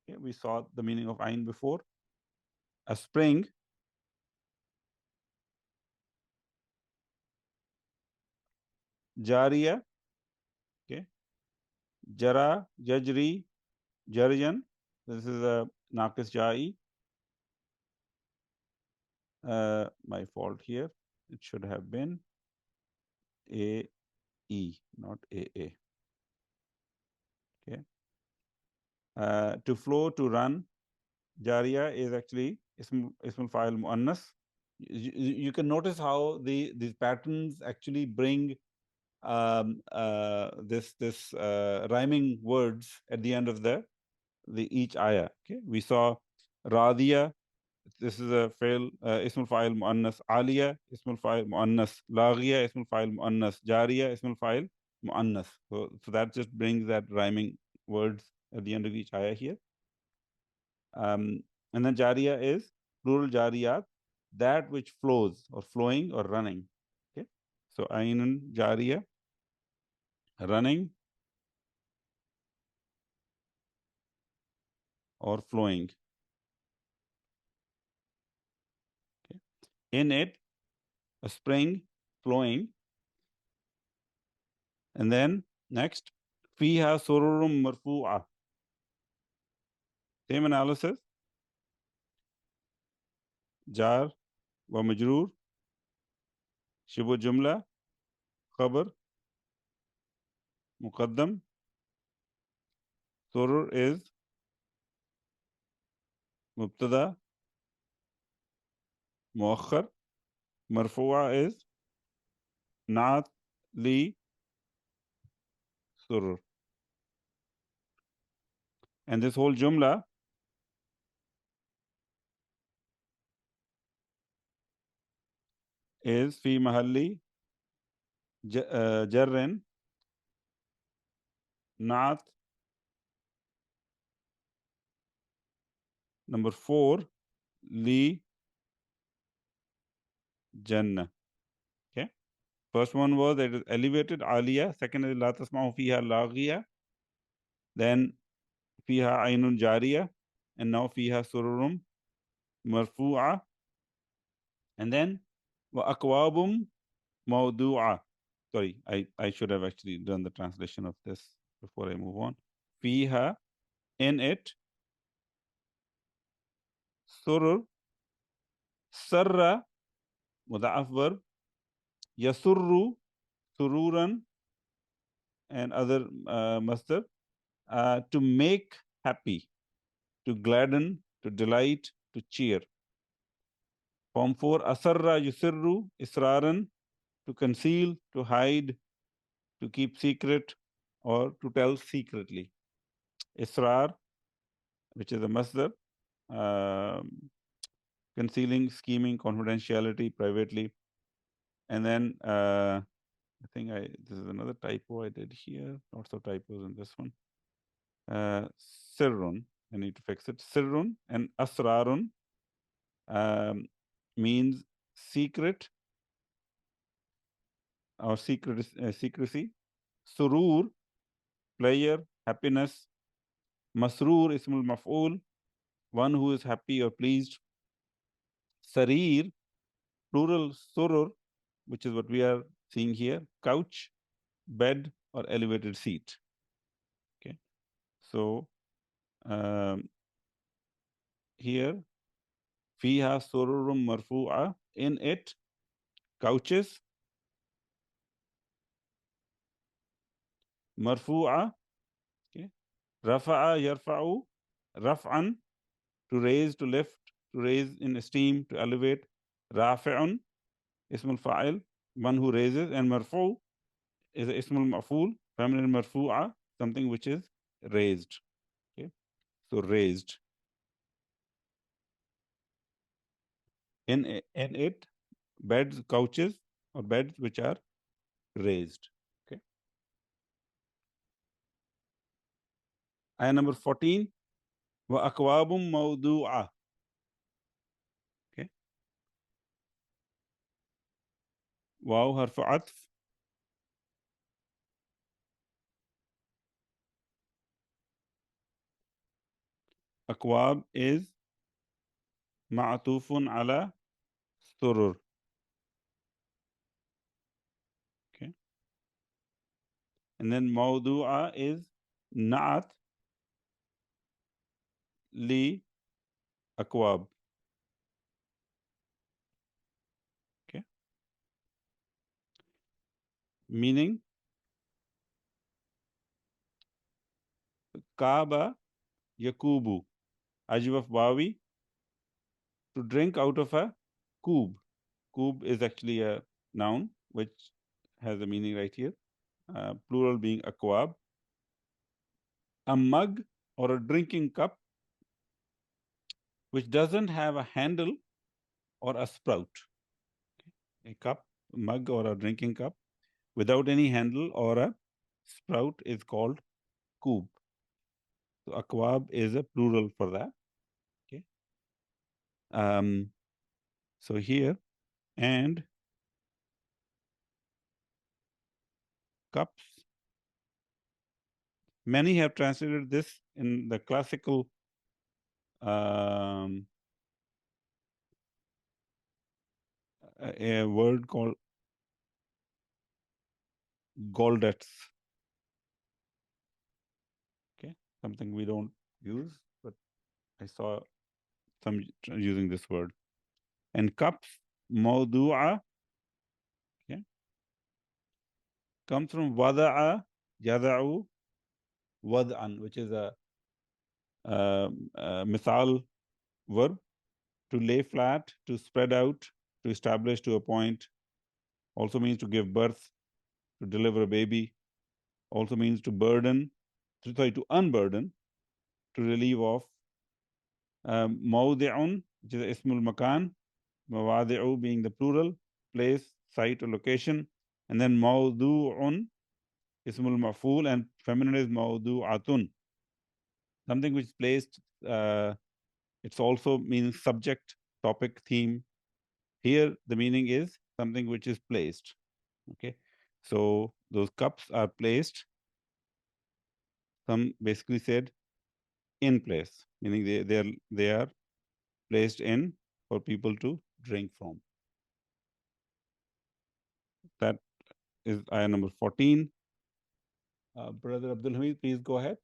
okay, we saw the meaning of ayn before, a spring, jariya, okay, jara, jajri, jarjan, this is a naqis jai, my fault here, it should have been a e, not a, okay, to flow, to run. Jariya is actually ismul fa'il muannas. You can notice how these patterns actually bring this rhyming words at the end of the each ayah. Okay, we saw radiya. This is a fail ismul fa'il muannas. Aliya ismul fa'il muannas. Laghiya ismul fa'il muannas. Jariya ismul fa'il muannas. So that just brings that rhyming words at the end of each ayah here. And then jariya is plural jariyat, that which flows or flowing or running. Okay, so ainun jariya, running or flowing. Okay. In it, a spring flowing. And then next, fiha sururum marfu'a. Same analysis. Jar wa majroor, shibu jumla, khabar, muqaddam. Surur is mubtada, muakhar. Marfu'a is naat li surur. And this whole jumla is fi mahalli jarrin Naat. Number 4, li Jannah. Okay. First one was that it is elevated, aliyah. Second is la tasma'u fiha laghiya. Then fiha aynun jariya. And now fiha sururum marfu'a. And then wa akwabum mawdu'a. Sorry, I should have actually done the translation of this before I move on. Fiha, in it, surur, sarra, muda'af verb, yasurru, sururan, and other masdar, to make happy, to gladden, to delight, to cheer. Form 4, asarra yusirru, israran, to conceal, to hide, to keep secret, or to tell secretly. Israr, which is a masdar, concealing, scheming, confidentiality, privately. And then I think this is another typo I did here. Lots of typos in this one. Sirrun, I need to fix it. Sirrun and asrarun means secret or secrecy. Surur, pleasure, happiness. Masroor, ismul maf'ul, one who is happy or pleased. Sarir, plural surur, which is what we are seeing here, couch, bed, or elevated seat. Okay, so here, fiha sururum marfu'a, in it, couches, marfu'a, okay, rafa'a yarfa'u, raf'an, to raise, to lift, to raise in esteem, to elevate. Rafi'un, ismul fa'il, one who raises, and marfu' is ismul maf'ul, feminine marfu'a, something which is raised. Okay, so raised. In it, beds, couches, or beds which are raised. Okay. Ayah number 14, wa akwabum mawdu'a. Okay. Waw harfu atf. Akwab is ma'atufun ala surur. Okay. And then mawdu'a is na'at li akwab. Okay. Meaning, Kaaba yakubu, ajwaf wawi, to drink out of a koob. Koob is actually a noun which has a meaning right here. Plural being akwab. A mug or a drinking cup which doesn't have a handle or a sprout. Okay. A cup, a mug or a drinking cup without any handle or a sprout is called koob. So akwab is a plural for that. Okay. So here, and cups. Many have translated this in the classical a word called goldets. Okay, something we don't use, but I saw some using this word. And cups, mawdu'a, okay, comes from wada'a, yada'u, wad'an, which is a mithal verb, to lay flat, to spread out, to establish, to appoint. Also means to give birth, to deliver a baby. Also means to burden, to unburden, to relieve of. Mawdi'un, which is ismul makan, mawadi'u being the plural, place, site, or location. And then mawdu'un, ismul maf'ul, and feminine is mawdu'atun. Something which is placed, it's also means subject, topic, theme. Here, the meaning is something which is placed. Okay, so those cups are placed. Some basically said in place, meaning they are placed in for people to drink from. That is ayah number 14. Brother Abdul Hamid, please go ahead.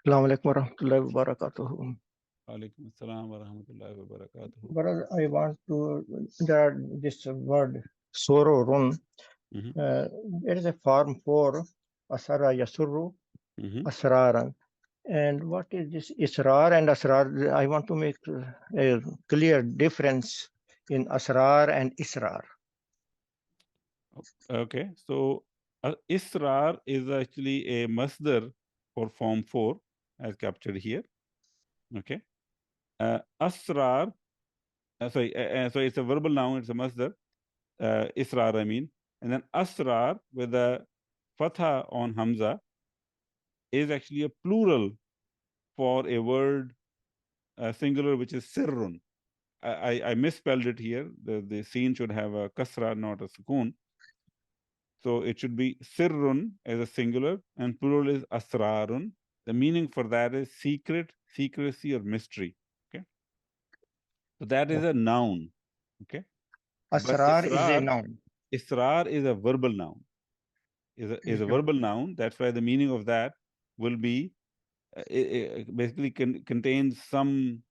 Assalamu alaikum warahmatullahi wabarakatuh. Alaikum assalam wa rahmatullahi wa barakatuh. Brother, I want to, there are this word sororun. It is a form for asara yasurru, asraran. And what is this israr and asrar? I want to make a clear difference in asrar and israr. Okay, so israr is actually a masdar for form 4 as captured here. Okay, asrar, so it's a verbal noun, it's a masdar, israr I mean, and then asrar with a fatha on hamza is actually a plural for a word singular which is sirrun. I misspelled it here. The scene should have a kasra, not a sukoon. So it should be sirrun as a singular and plural is asrarun. The meaning for that is secret, secrecy, or mystery. Okay. So that is a noun. Okay. Asrar is a noun. Israr is a verbal noun. Is a verbal noun. That's why the meaning of that will be it basically contains some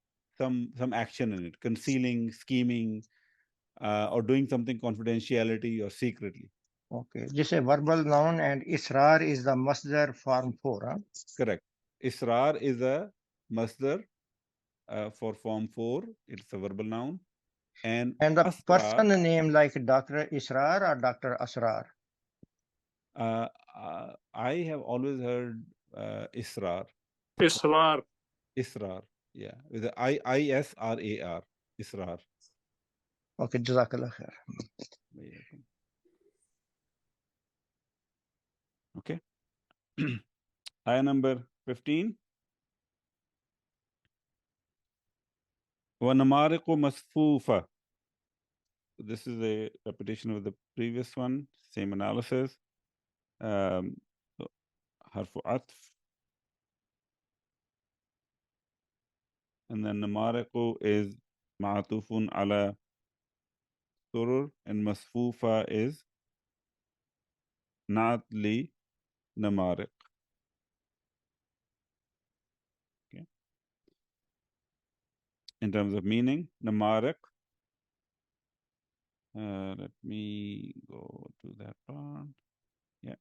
action in it, concealing, scheming, or doing something confidentiality or secretly. Okay, this is a verbal noun and israr is the masdar form 4. Huh? Correct. Israr is a masdar for form 4. It's a verbal noun. And the asrar, person name like Dr. Israr or Dr. Asrar? I have always heard Israr. Israr. Israr, yeah, with the I-S-R-A-R. Israr. Okay, Jazakallah khair. Okay. Ayah number 15. وَنَمَارِقُ مَصْفُوفَةٌ. This is a repetition of the previous one, same analysis. Harfu atf. And then namariqu is ma'atufun ala surur, and masfufa is naat li namariq. Okay. In terms of meaning, namariq. Let me go to that part. Yeah.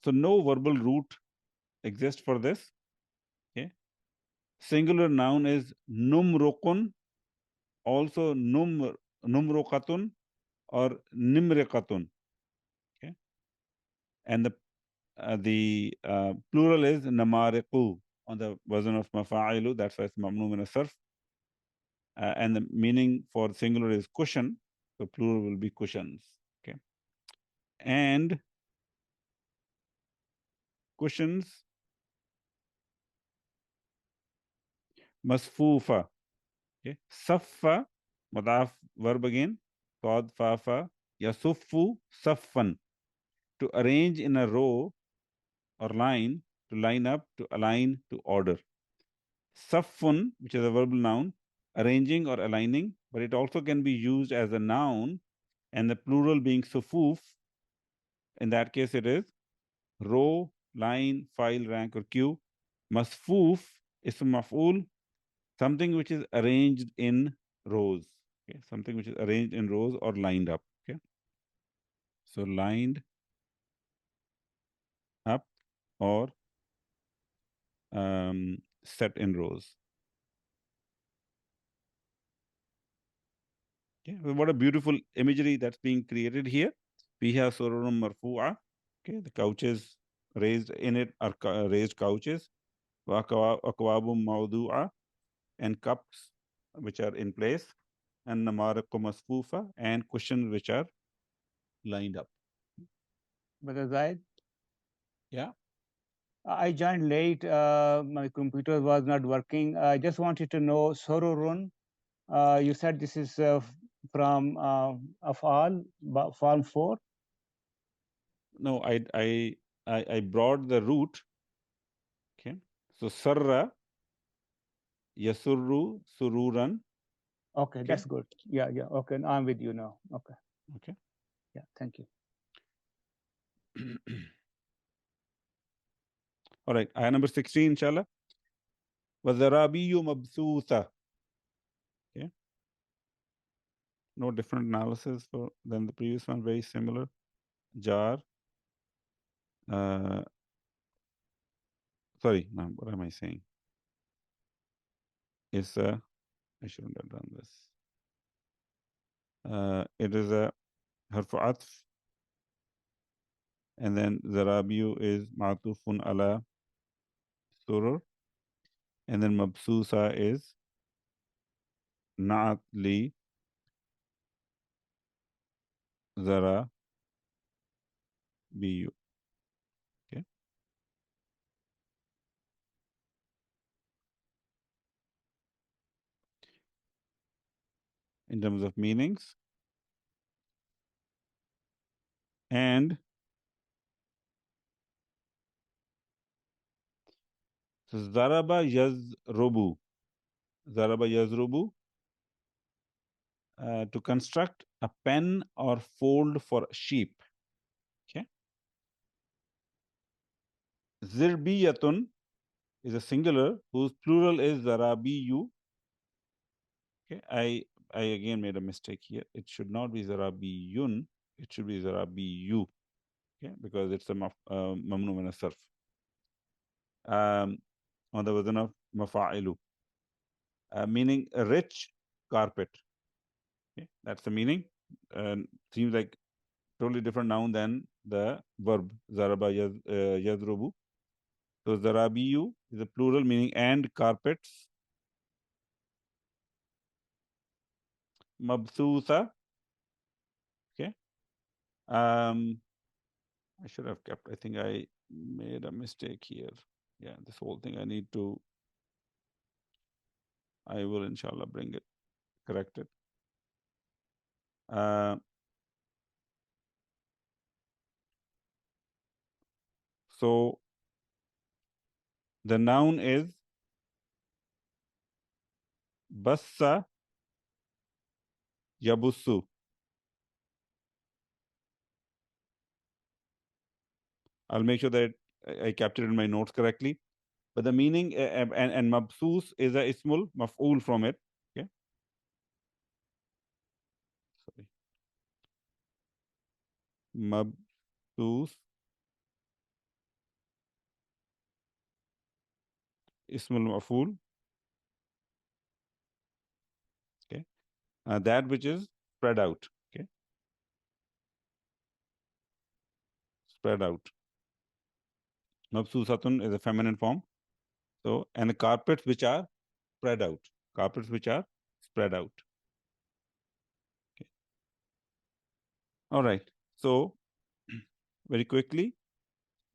So no verbal root exists for this. Okay. Singular noun is numruqun, also numruqatun or nimriqatun. Okay. And the plural is namariqu on the wazn of mafa'ilu. That's why it's mamnu min as-sarf. And the meaning for singular is cushion. So plural will be cushions. Okay. And cushions, masfufa. Okay. Saffa, madaf verb again. Qad fafa, yasuffu saffan. To arrange in a row or line, to line up, to align, to order. Saffun, which is a verbal noun, arranging or aligning, but it also can be used as a noun, and the plural being sufuf. In that case, it is row, line, file, rank, or queue. Masfuf is maf'ul, something which is arranged in rows. Okay, something which is arranged in rows or lined up. Okay, so lined up or set in rows. Okay, what a beautiful imagery that's being created here. We have sururum marfu'a. Okay, the couches raised in it are raised couches. Wa akwabum mawdu'a, and cups which are in place, and namariqu masfufa, and questions which are lined up. Brother Zaid? Yeah. I joined late. My computer was not working. I just wanted to know Sororun. You said this is from Afal, Form 4. No, I brought the root. Okay. So sarra, yasurru, sururan. Okay, that's good. Yeah. Okay, I'm with you now. Okay. Okay. Yeah, thank you. All right. Ayah number 16, inshallah. وَذَرَابِيُّ مَبْثُوثَةٌ. Okay. No different analysis than the previous one. Very similar. Jar. Sorry, no, what am I saying? It's I shouldn't have done this. It is a harfu atf, and then zarabiyu is ma'tufun ala surur, and then mabsusa is na'at li zarabiyu. Okay. In terms of meanings, and so zaraba yazrubu. Zaraba yazrubu, to construct a pen or fold for sheep. Okay. Zirbiyatun is a singular whose plural is zarabiyu. Okay. I again made a mistake here. It should not be zarabiyun. It should be zarabiyu. Okay, because it's a mamnu min as-sarf. On the wazn of mafa'ilu, meaning a rich carpet. Okay, that's the meaning. Seems like totally different noun than the verb zaraba yadrubu. So zarabiyu is a plural meaning and carpets. Mabsusa. Okay. I should have kept. I think I made a mistake here. Yeah, this whole thing I need to. I will inshallah bring it, correct it. So the noun is bassa yabussu. I'll make sure that I captured in my notes correctly. But the meaning and mabsus is a ismul maf'ul from it. Okay. Sorry. Mabsus ismul maf'ul. Okay. That which is spread out. Okay. Spread out. Mabsusatun is a feminine form. So, and the carpets which are spread out. Carpets which are spread out. Okay. All right. So, very quickly,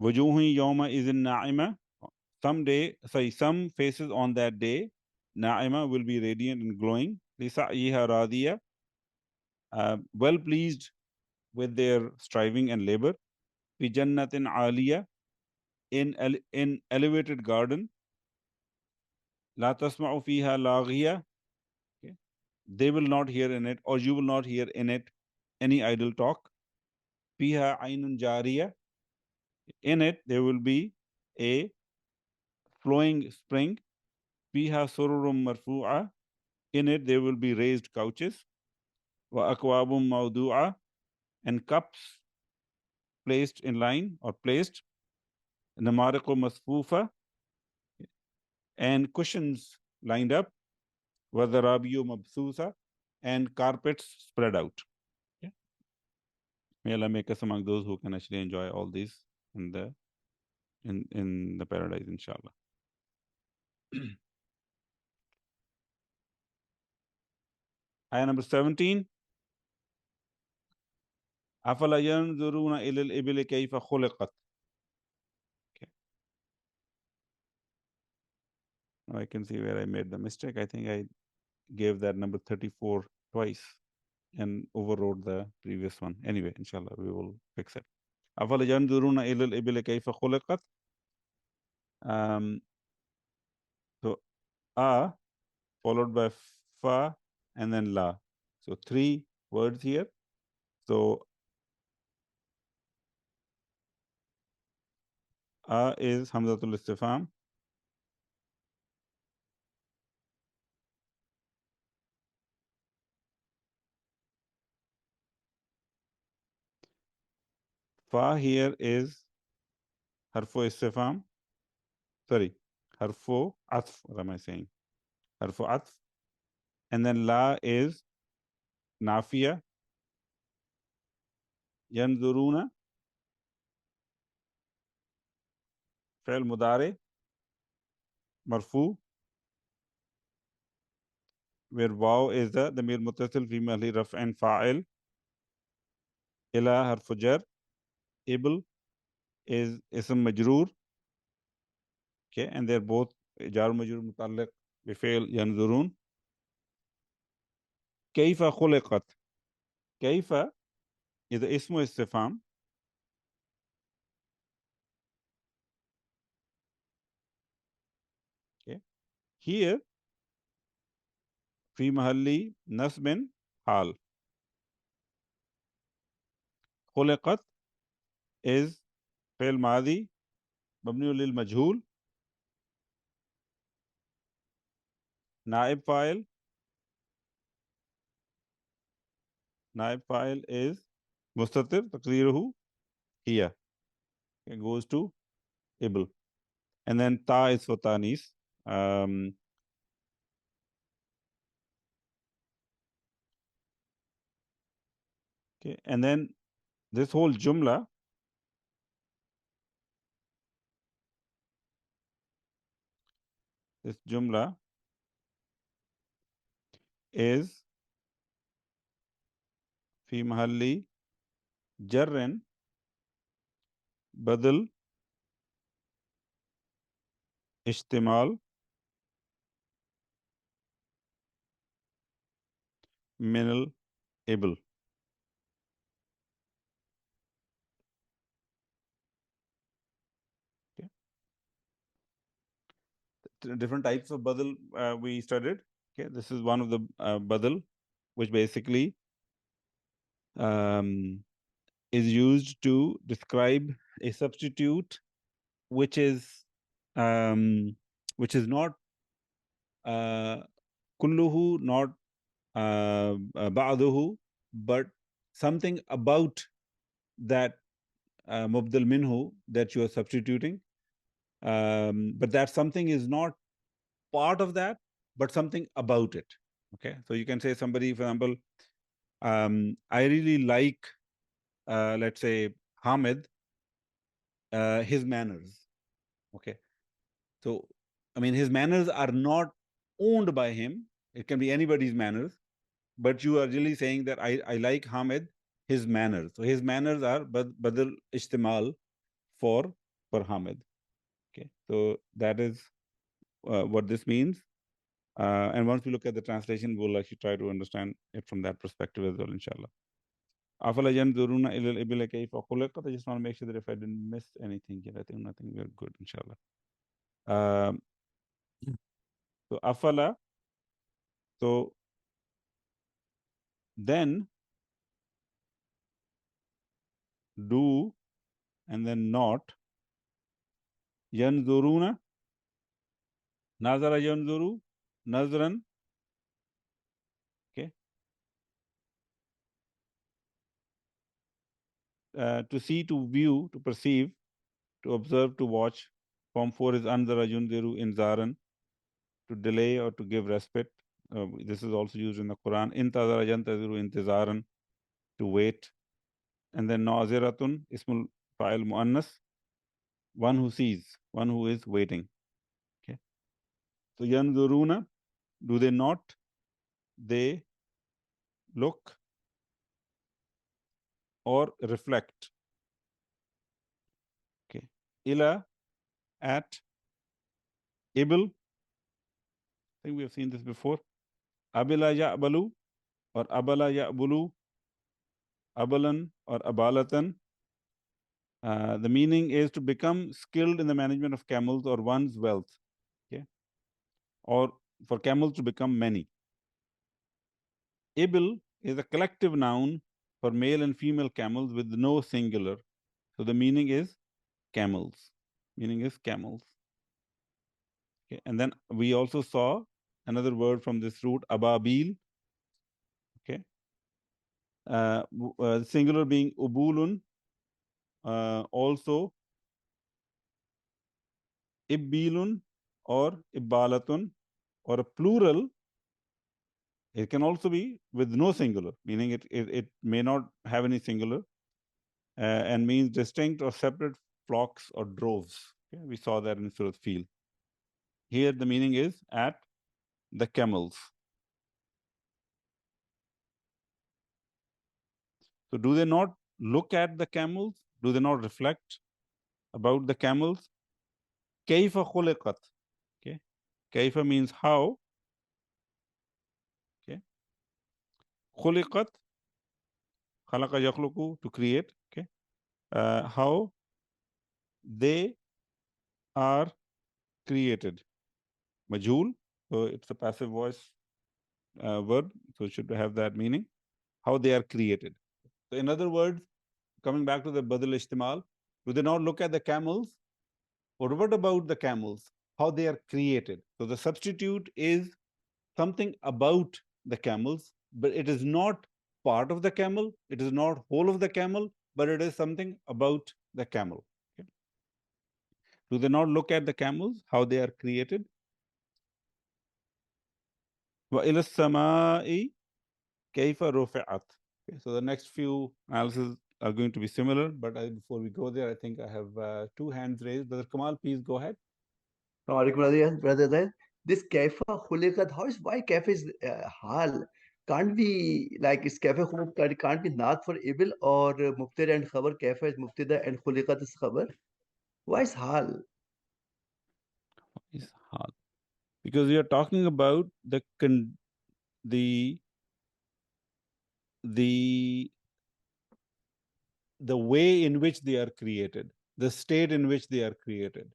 wujuhun yawma izin na'ima. Some faces on that day, na'ima, will be radiant and glowing. Lisa'yiha radiya, well pleased with their striving and labor. Fi jannatin aliya, in elevated garden. La tasma'u fiha laghiya. Okay. They will not hear in it, or you will not hear in it, any idle talk. Fiha aynun jariya. In it there will be a flowing spring. Fiha sururum marfu'a. In it there will be raised couches. Wa akwabum mawdu'a, and cups placed in line or placed. Namariqu masfufa, and cushions lined up. Wa dharabiyu mabsusa, and carpets spread out. Okay. May Allah make us among those who can actually enjoy all these in the paradise, inshallah. Ayah number 17. أَفَلَا يَنْظُرُونَ إِلَى الْإِبِلِ كَيْفَ خُلِقَتْ. Okay. Now I can see where I made the mistake. I think I gave that number 34 twice and overrode the previous one. Anyway, inshallah, we will fix it. أَفَلَا يَنْظُرُونَ إِلَى الْإِبِلِ كَيْفَ خُلِقَتْ. So, A followed by Fa and then La. So, 3 words here. So, A is Hamzatul Istifham. Fa here is Harfu Istifham. Sorry, Harfu Atf. What am I saying? Harfu Atf. And then La is Nafiya. Yanzuruna. Fi'l Mudari. Marfu. Where Waw is the Damir Muttasil fi Mahalli Raf'an Fa'il. Ila Harfu Jar. Ibl is Ism Majroor. Okay, and they're both Jar Majroor Mutallaq بفعل ينظرون. كيف خلقت. كيف is the اسم استفهام. Okay. Here في محل نصب حال. خلقت is فعل ماضي مبني للمجهول. نائب فاعل. نائب فاعل is مستتر تقديره هي. It goes to Ibl. And then Ta is for Tanis. Okay, and then this whole Jumla is في محل جر بدل اشتمال من الإبل. Okay. Different types of badal we studied. Okay, this is one of the badal, which basically is used to describe a substitute which is not kulluhu, not ba'duhu, but something about that mubdal minhu that you are substituting. But that something is not part of that, but something about it. Okay, so you can say somebody, for example, I really like, let's say, Hamid, his manners. Okay, so I mean, his manners are not owned by him. It can be anybody's manners, but you are really saying that I like Hamid, his manners. So his manners are badal ishtimal for Hamid. Okay, so that is what this means. And once we look at the translation, we'll actually try to understand it from that perspective as well, inshallah. أَفَلَا يَنْظُرُونَ إِلَى الْإِبِلِ كَيْفَ خُلِقَتْ. I just want to make sure that if I didn't miss anything here, I think nothing, we're good, inshallah. So afala, so then do and then not. Yanzuruna, nazara yanzuru, nazran. Okay. To see, to view, to perceive, to observe, to watch. Form 4 is anzara yunziru inzaran, to delay or to give respite. This is also used in the Quran. Intazara yantaziru intizaran, to wait. And then naziratun, ismul fa'il muannas, one who sees, one who is waiting. Okay. So yanzuruna, do they not? They look, or reflect. Okay. Ila, at. Ibil, I think we have seen this before. Abila ya'balu or abala ya'bulu, abalan or abalatan. The meaning is to become skilled in the management of camels or one's wealth. Okay. Or for camels to become many. Ibil is a collective noun for male and female camels with no singular. So the meaning is camels. Meaning is camels. Okay. And then we also saw another word from this root, ababil. Okay. Singular being ubulun. Also ibbilun or ibbalatun, or a plural. It can also be with no singular, meaning it may not have any singular, and means distinct or separate flocks or droves. Okay? We saw that in Surat Fil. Here the meaning is at the camels. So do they not look at the camels? Do they not reflect about the camels? Kaifa khuliqat. Okay. Kaifa means how. Okay. Khuliqat. Khalaqa yakhluqu, to create. Okay. How they are created. Majhul. So it's a passive voice verb. So it should have that meaning. How they are created. So in other words, coming back to the badal ishtimal, do they not look at the camels? Or what about the camels? How they are created. So the substitute is something about the camels, but it is not part of the camel. It is not whole of the camel, but it is something about the camel. Okay. Do they not look at the camels, how they are created? وَإِلَى السَّمَاءِ كَيْفَ رُفِعَتْ. Okay, so the next few analyses are going to be similar, but before we go there, I think I have two hands raised. Brother Kamal, please go ahead. Brother Zaid, this kaifa khuliqat, why kaifa is hal? Can't be like is kaifa khulq, can't be naat for ibil or mubtada and khabar. Kaifa is mubtada and khuliqat is khabar. Why is hal? Is hal. Because we are talking about the way in which they are created, the state in which they are created.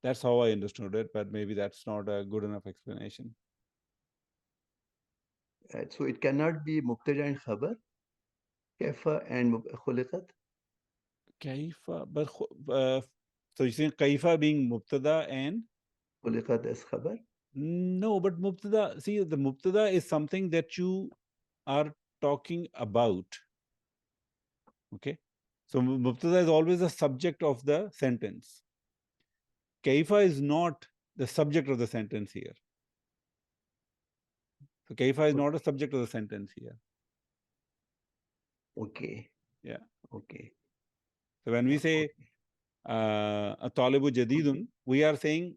That's how I understood it, but maybe that's not a good enough explanation. So it cannot be mubtada and khabar, kaifa and khuliqat. Kaifa, but so you're saying kaifa being mubtada and khuliqat as khabar? No, but mubtada, see, the mubtada is something that you are talking about. Okay. So mubtada is always the subject of the sentence. Kaifa is not the subject of the sentence here. So kaifa is not a subject of the sentence here. Okay. Yeah. Okay. So when we say a talibu jadidun, we are saying,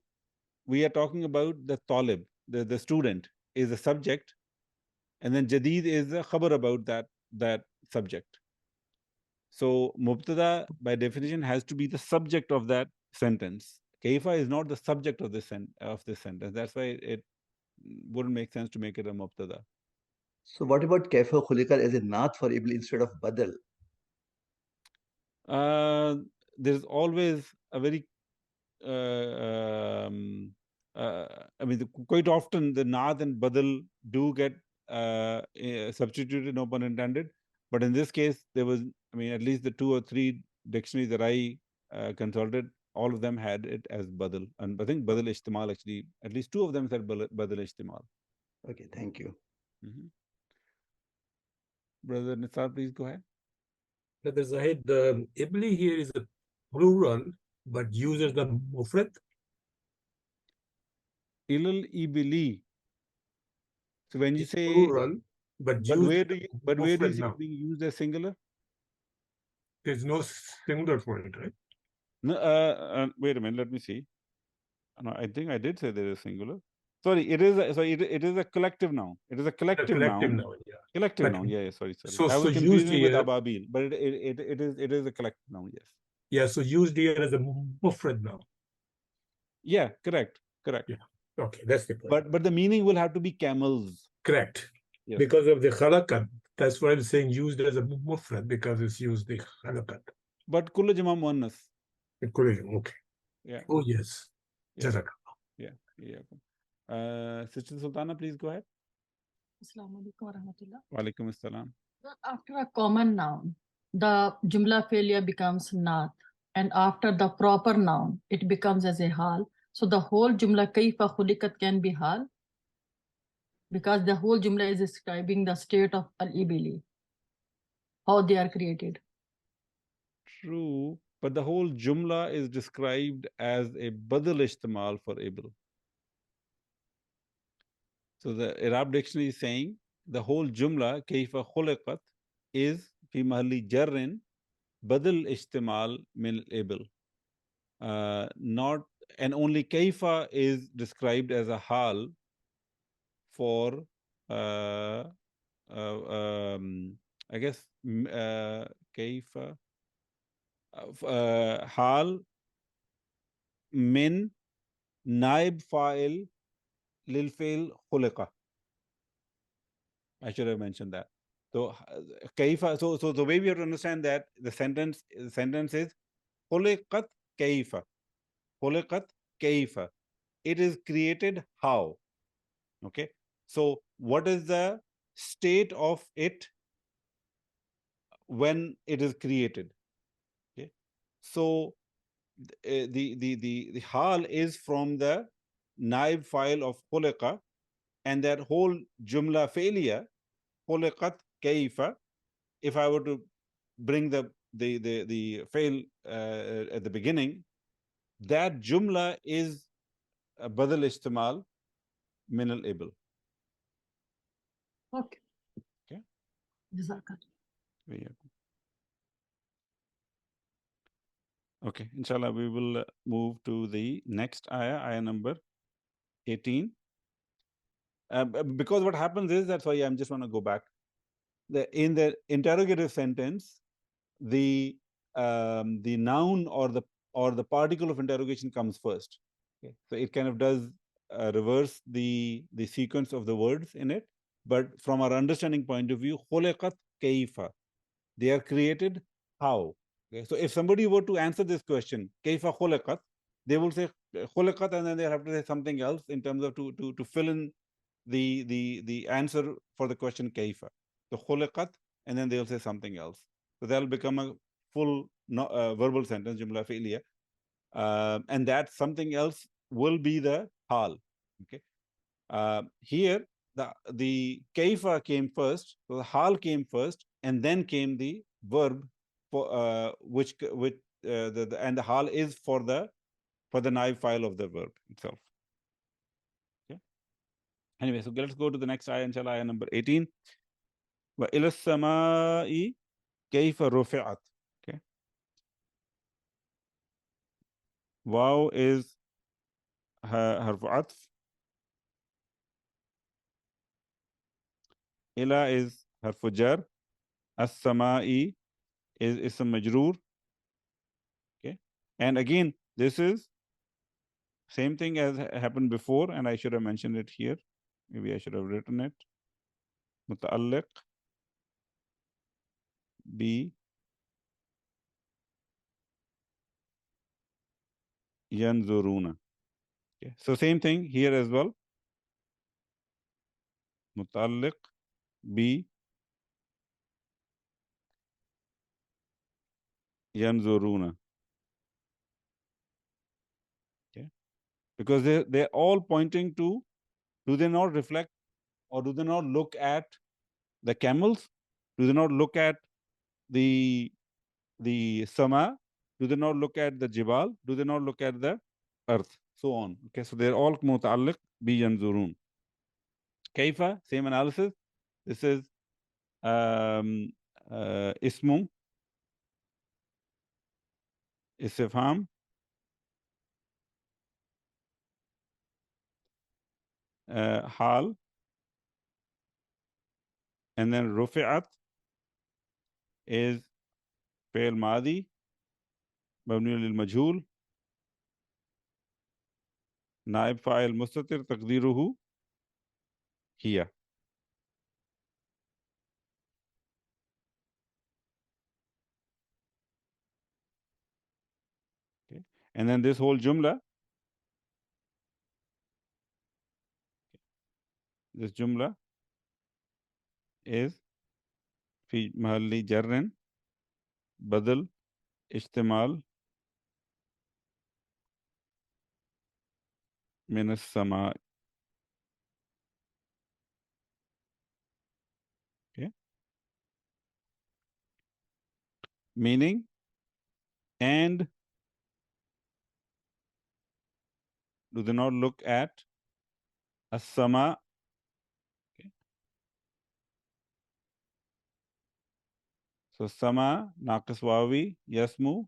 we are talking about the talib, the student is the subject, and then jadid is the khabar about that subject. So mubtada by definition has to be the subject of that sentence. Kaifa is not the subject of this sentence. That's why it wouldn't make sense to make it a mubtada. So what about kaifa khuliqat as a naat for ibil instead of badal? There's always a very I mean, quite often the naat and badal do get substituted, no pun intended. But in this case, there was, I mean, at least the 2 or 3 dictionaries that I consulted, all of them had it as badal. And I think badal ishtimal actually, at least 2 of them said badal ishtimal. Okay, thank you. Mm-hmm. Brother Nisar, please go ahead. Brother Zahid, the ibli here is a plural, but uses the mufrad. Ilal ibili. So when you It's say plural, but where do you see now. it being used as singular? There's no singular for it, right? No, wait a minute, let me see. No, I think I did say there is singular. Sorry, it is a collective noun. It is a collective noun. Yeah. Collective noun. Yeah, sorry. I was confusing with ababil, but it is a collective noun. Yes. Yeah. So used here as a mufrad noun. Yeah. Correct. Yeah. Okay, that's the point. But the meaning will have to be camels. Correct. Yes. Because of the khalakat. That's why I'm saying used as a mufrad, because it's used the khalakat. But kullu jama muannas. Okay. Yeah. Oh yes. Yeah. Sister Sultana, please go ahead. Assalamu alaikum warahmatullah. Walaikum assalam. After a common noun, the jumla failure becomes naat, and after the proper noun, it becomes as a hal. So the whole jumla kaifa khulikat can be hal, because the whole jumla is describing the state of al-ibili, how they are created. True, but the whole jumla is described as a badal ishtimal for ibil. So the Arab dictionary is saying the whole jumla kayfa khuliqat is fi mahalli jarrin badal ishtimal min ibil. Not, and only kayfa is described as a hal for I guess kayfa hal min naib fa'il lil fi'l khuliqa. I should have mentioned that. So kayfa, so the way we have to understand that the sentence is khuliqat kayfa. Khuliqat kayfa. It is created how? Okay. So what is the state of it when it is created? Okay. So the hal is from the naib file of khuliqa, and that whole jumla failure khuliqat kayfa, if I were to bring the fail at the beginning, that jumla is a badal istimal min al ibl. Okay. Okay. Jazakallah. Okay, inshallah, we will move to the next ayah number 18. Because what happens is that, sorry, I'm just want to go back. In the interrogative sentence, the noun or the particle of interrogation comes first. Okay? So it kind of does reverse the sequence of the words in it. But from our understanding point of view, khuliqat kayfa, they are created how? Okay? So if somebody were to answer this question, kayfa khuliqat, they will say khuliqat, and then they have to say something else in terms of to fill in the answer for the question kayfa. So khuliqat, and then they'll say something else. So that'll become a full verbal sentence, jumla fi'liya. And that something else will be the hal. Okay. Here the kaifa came first, so the hal came first, and then came the verb for which and the hal is for the naib file of the verb itself. Okay. Anyway, so let's go to the next ayah, inshallah, ayah number 18. Wa ila samai kayfa rufi'at. Okay. Waw is harf atf. Ila is harf jar. As-samai is ism majroor. Okay. And again, this is same thing as happened before, and I should have mentioned it here. Maybe I should have written it. Muta'alliq bi yanzuruna. Okay. So same thing here as well. Muta'alliq bi yanzuruna. Okay. Because they're all pointing to, do they not reflect or do they not look at the camels? Do they not look at the sama? Do they not look at the jibal? Do they not look at the earth? So on. Okay, so they're all muta'alliq bi yanzurun. Kaifa, same analysis. This is ismu istifham. hal, and then rufi'at is fi'l madi, mabni lil majhul, naib fa'il mustatir taqdiruhu hiya. Okay. And then this whole jumla, this jumla is fi mahalli jarrin badal ishtimal min as-sama. Okay. Meaning, and do they not look at as-sama? Okay. So sama naqis wawi yasmu,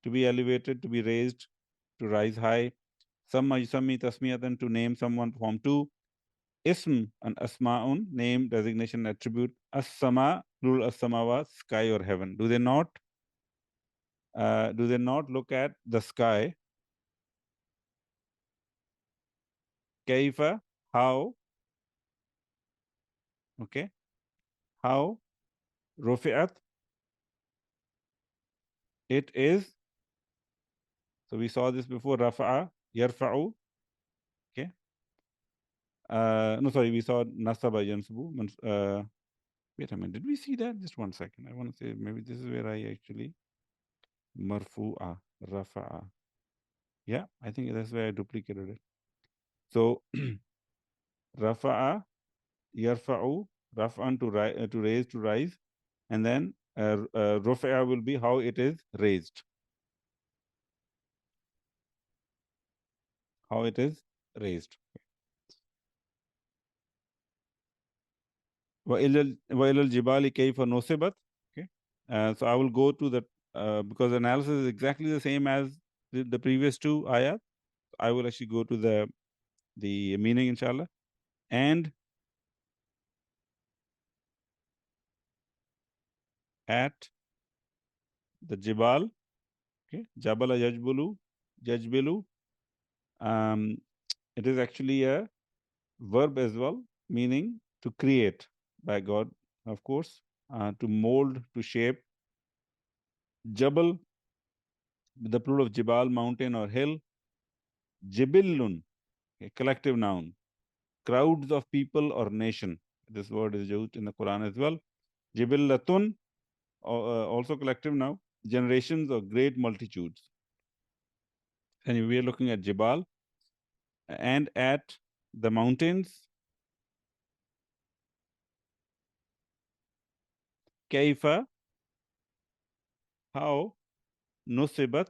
to be elevated, to be raised, to rise high. Sama yusammi tasmiyatan, to name someone. Form 2. Ism and asma'un, name, designation, attribute. As-sama, plural as-samawa, sky or heaven. Do they not look at the sky? Kaifa, how? Okay. How? Rufi'at, it is. So we saw this before. Rafa'a, yarfa'u. Okay. No, sorry, we saw nasaba yansubu. Wait a minute, did we see that? Just one second. I want to say maybe this is where I actually marfu'a, rafa'a. Yeah, I think that's where I duplicated it. So rafa'a, yarfa'u, raf'an to raise, to rise, and then rufi'a will be how it is raised. How it is raised. وَإِلَى الْجِبَالِ كَيْفَ نُصِبَتْ. Okay. So I will go to that because analysis is exactly the same as the previous two ayat. I will actually go to the meaning, inshallah. And at the jibal, okay, jabala yajbulu, yajbilu. It is actually a verb as well, meaning to create by God, of course, to mold, to shape. Jabal, the plural of jibal, mountain or hill. Jibillun, a collective noun. Crowds of people or nation. This word is used in the Quran as well. Jibillatun, also collective noun. Generations or great multitudes. And we are looking at Jibal and at the mountains. Kaifa, how? Nusibat.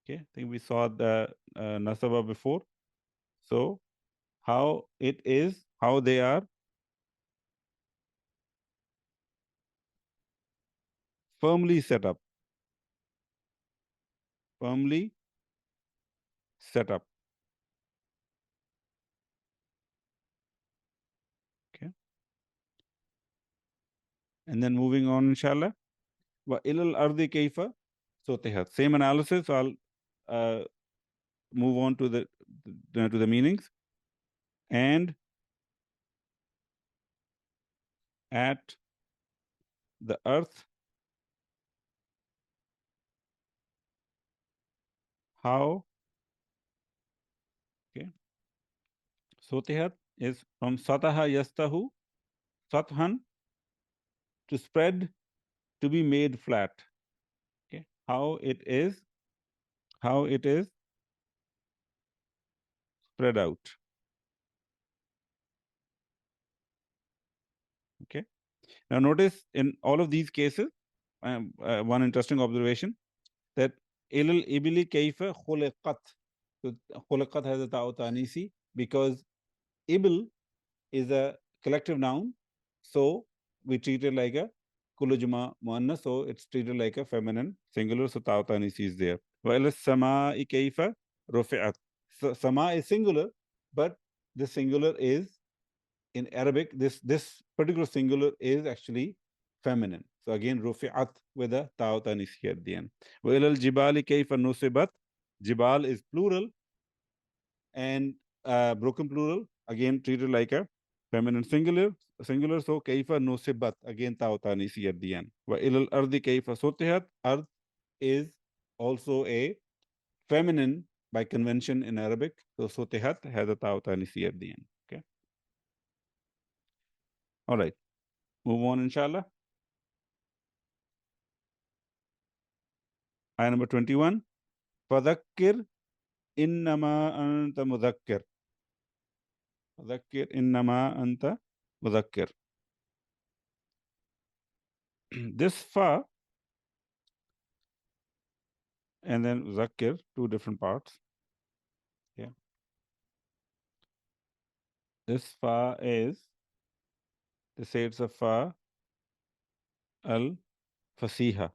Okay, I think we saw the Nasaba before. So, how it is, how they are firmly set up. Firmly set up. Okay. And then moving on, inshallah. Wa ilal ardi kaifa sotihat. Same analysis. So I'll move on to the meanings. And at the earth, how? Okay. Sotihat is from sataha yastahu, sathan, to spread, to be made flat. Okay. How it is spread out. Okay. Now notice in all of these cases, one interesting observation that ilal ibili kaifa khuliqat. So khuliqat has a ta'u ta'nisi because ibil is a collective noun, so we treat it like a kulujma muannas, so it's treated like a feminine singular, so ta'u ta'nisi is there. Wa ila samai kaifa rufi'at. So sama is singular, but this singular is in Arabic, this particular singular is actually feminine. So again, rufi'at with a ta'u tanis here at the end. Wa ilal jibali kayfa nusibat. Jibal is plural and broken plural, again treated like a feminine singular. So kayfa nusibat, again ta'u tanis at the end. Wa ilal ardi kayfa sutihat. Ard is also a feminine by convention in Arabic. So sutihat has a ta'u tanis at the end. Okay. All right. Move on, inshallah. Ayah number 21. Fadhakkir innama anta mudhakkir. Fadhakkir innama anta mudhakkir. This fa and then mudhakkir, two different parts. Yeah. This fa is, they say it's a fa al fasiha.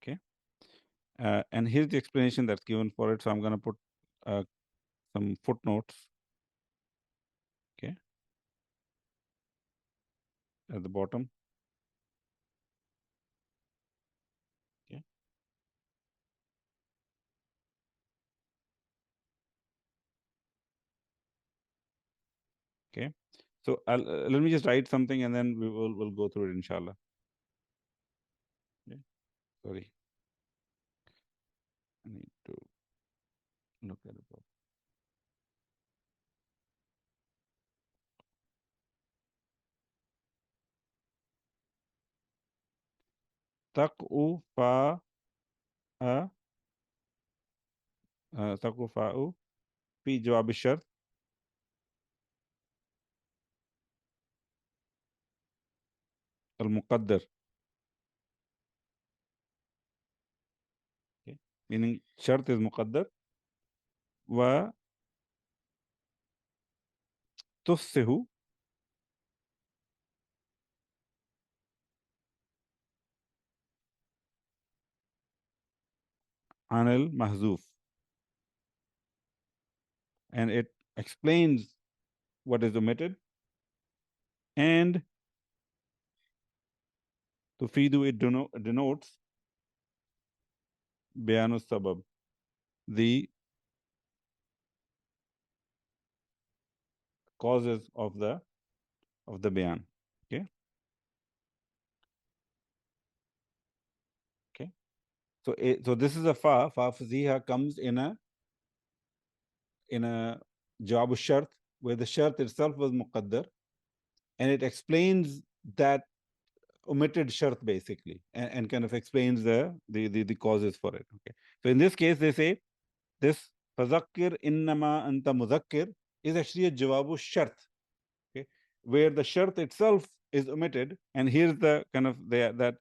Okay. And here's the explanation that's given for it. So I'm going to put some footnotes. Okay. At the bottom. Okay. Okay. So let me just write something and then we'll go through it, inshallah. Okay. Sorry. I need to look at it. تقو فا تقو فاء في جواب الشرط المقدر. Okay. Meaning شرط is مقدر و تفسه عن المحذوف, and it explains what is omitted, and tufidu, it denotes بيان السبب, the causes of the bayan. Okay. Okay. So this is a fa fasiha comes in a jawab al-shart where the shart itself was muqaddar, and it explains that omitted shart basically, and kind of explains the causes for it. Okay. So in this case, they say this fadhakkir innama anta mudhakkir is actually a jawab al-shart. Okay. Where the shart itself is omitted, and here's the kind of that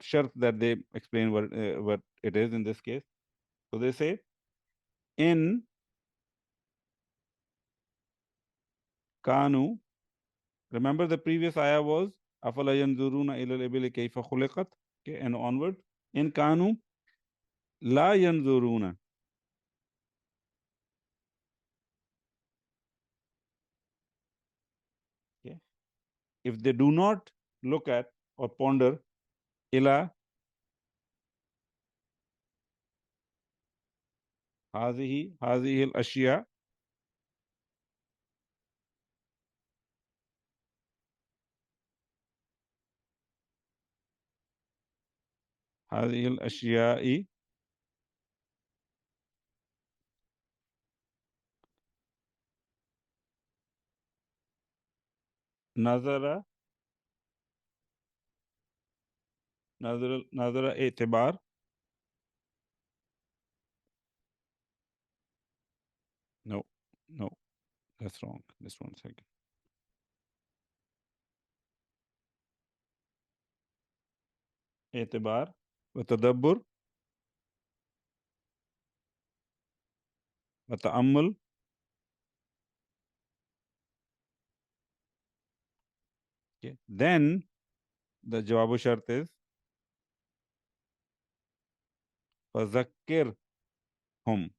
shart that they explain what it is in this case. So they say in kanu. Remember the previous ayah was afala yanzuruna ila al-ibili kayfa khuliqat, okay, and onward. In kanu la yanzuruna. Okay. If they do not look at or ponder ila hazihi al-ashya, هذه الأشياء نظر اعتبار. No, that's wrong. Just one second. اعتبار وتدبر وتأمل okay. Then the jawab shart is فذكرهم.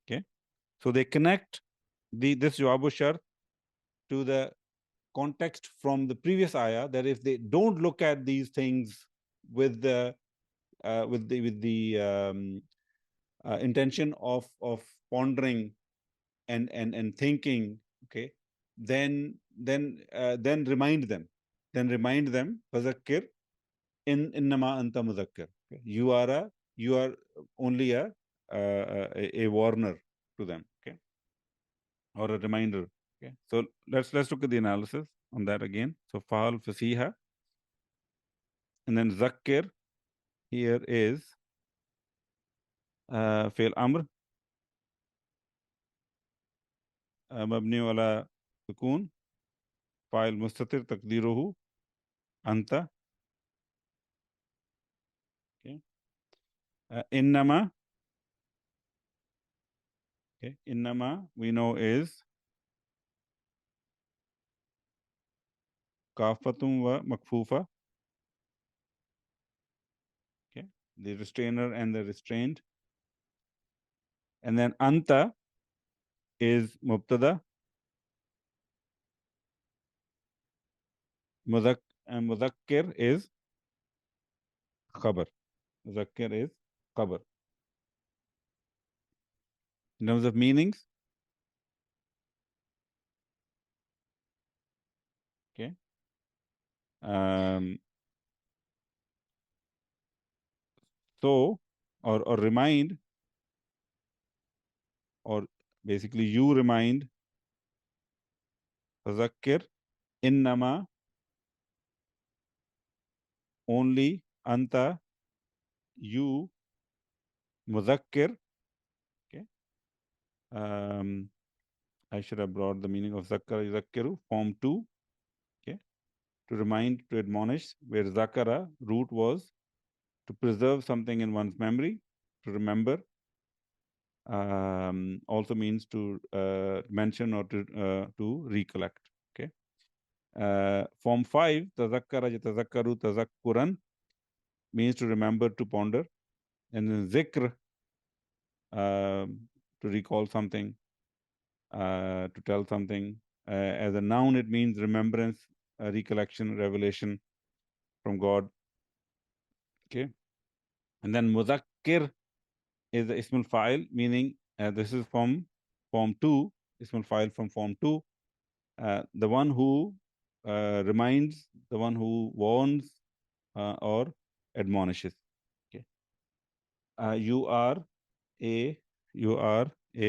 Okay, so they connect this jawabu shart to the context from the previous ayah, that if they don't look at these things with the intention of pondering and thinking, okay, then remind them. Fazakkir innama anta muzakkir. You are only a warner to them, okay, or a reminder. Okay, so let's look at the analysis on that again. So fa'al fasiha, and then zakkir here is fi'l amr mabni ala sukun, fa'il mustatir taqdiruhu anta. Okay, innama. Okay, innama we know is kafatun wa makfufa. Okay, the restrainer and the restrained. And then anta is mubtada. Muzakkir is khabar. Muzakkir is khabar. In terms of meanings, okay, so or remind, or basically you remind, fazakkir innama, only, anta, you, muzakkir. Okay, I should have brought the meaning of zakkara yuzakkiru, form 2. Okay, to remind, to admonish, where zakara root was to preserve something in one's memory, to remember. Also means to mention or to recollect. Okay, form 5, tazakkara yatazakkaru tazakkuran, means to remember, to ponder. And then zikr, to recall something, to tell something. As a noun, it means remembrance, recollection, revelation from God. Okay, and then muzakkir is the ismul fa'il, meaning this is from form 2, ismul fa'il from form 2, the one who reminds, the one who warns or admonishes. Okay, you are a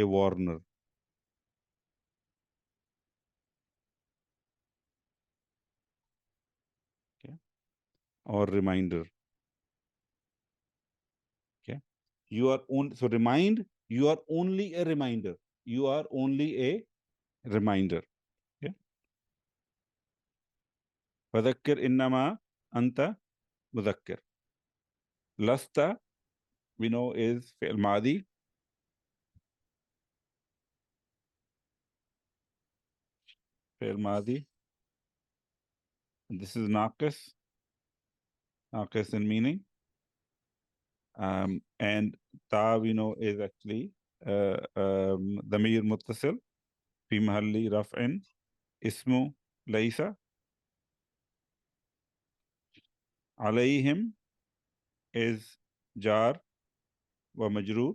warner. Okay, or reminder. Okay, you are so remind, you are only a reminder. You are only a reminder. Okay, fadhakkir innama anta mudhakkir. Lasta, we know, is fi'l madi. Fi'l madi. This is naqis in meaning. And ta, we know, is actually damir muttasil fi mahalli raf'in ismu laysa. Alayhim is jar wa majroor.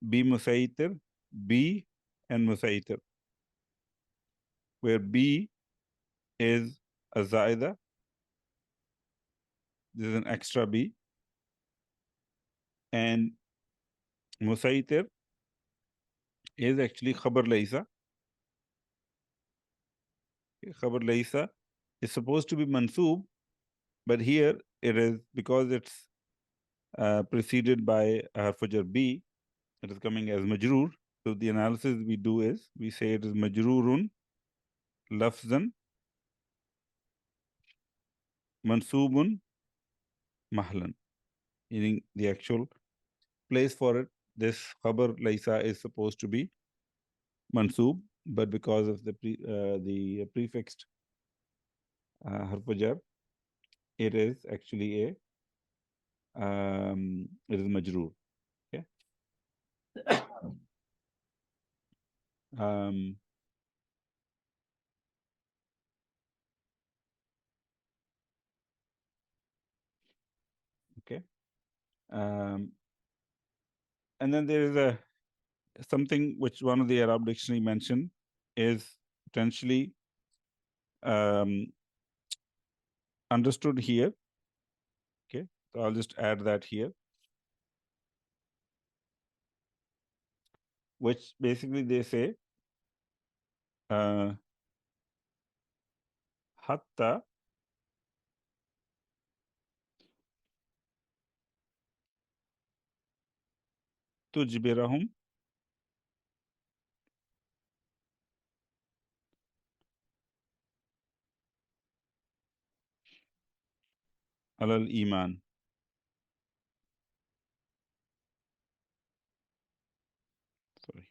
Bi musaytir, B and musaytir, where B is a zaida. This is an extra B. And musaytir is actually khabar laysa. Khabar laysa is supposed to be mansoob, but here it is, because it's preceded by harf-jar B, it is coming as majroor. So the analysis we do is, we say it is majroorun lafzan mansoobun mahlan, meaning the actual place for it, this khabar laysa is supposed to be mansoob, but because of the prefixed harf-jar, it is actually a it is majroor. Okay. Okay. And then there is something which one of the Arab dictionary mentioned is potentially understood here. Okay, so I'll just add that here, which basically they say hatta tujbirahum alal iman. Sorry.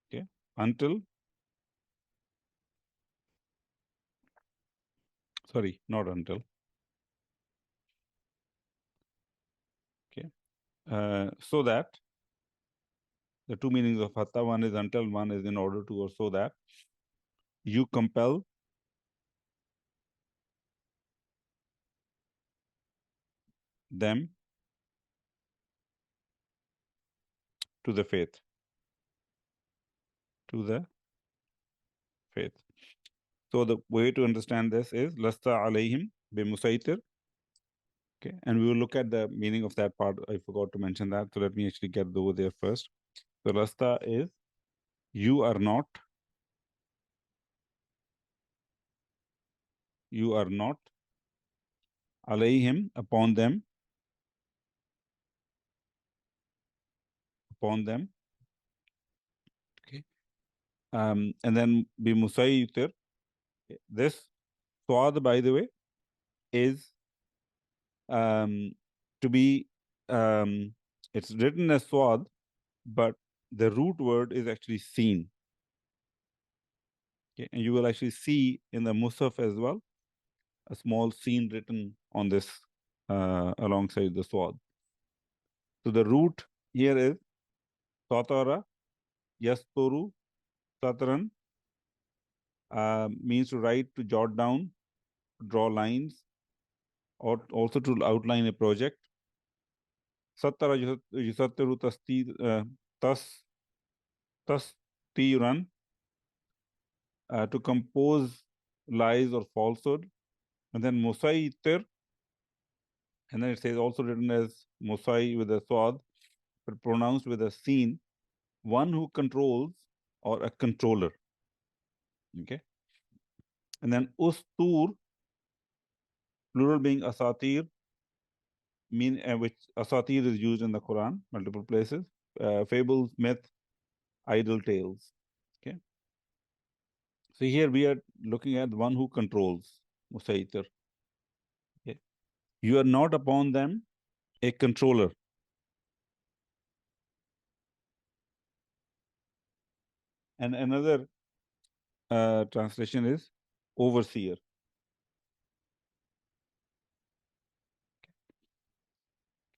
Okay, until, sorry, not until. Okay, so that the two meanings of hatta, one is until, one is in order to, or so that you compel them to the faith. To the faith. So the way to understand this is lasta alayhim bimusaitir. Okay, and we will look at the meaning of that part. I forgot to mention that. So let me actually get over there first. So lasta is you are not alayhim upon them. Okay. And then bimusaitir. This swad, by the way, is to be it's written as swad, but the root word is actually seen. Okay, and you will actually see in the Musaf as well a small scene written on this alongside the swad. So the root here is satara, yasturu, satran, means to write, to jot down, draw lines, or also to outline a project. Satara yusattiru tastiran, to compose lies or falsehood. And then musaitir, and then it says also written as musai with a swad, but pronounced with a sin, one who controls or a controller. Okay. And then ustur, plural being asatir, which asatir is used in the Quran multiple places. Fables, myth, idle tales. Okay. So here we are looking at the one who controls, musaitir. Okay. You are not upon them a controller. And another translation is overseer.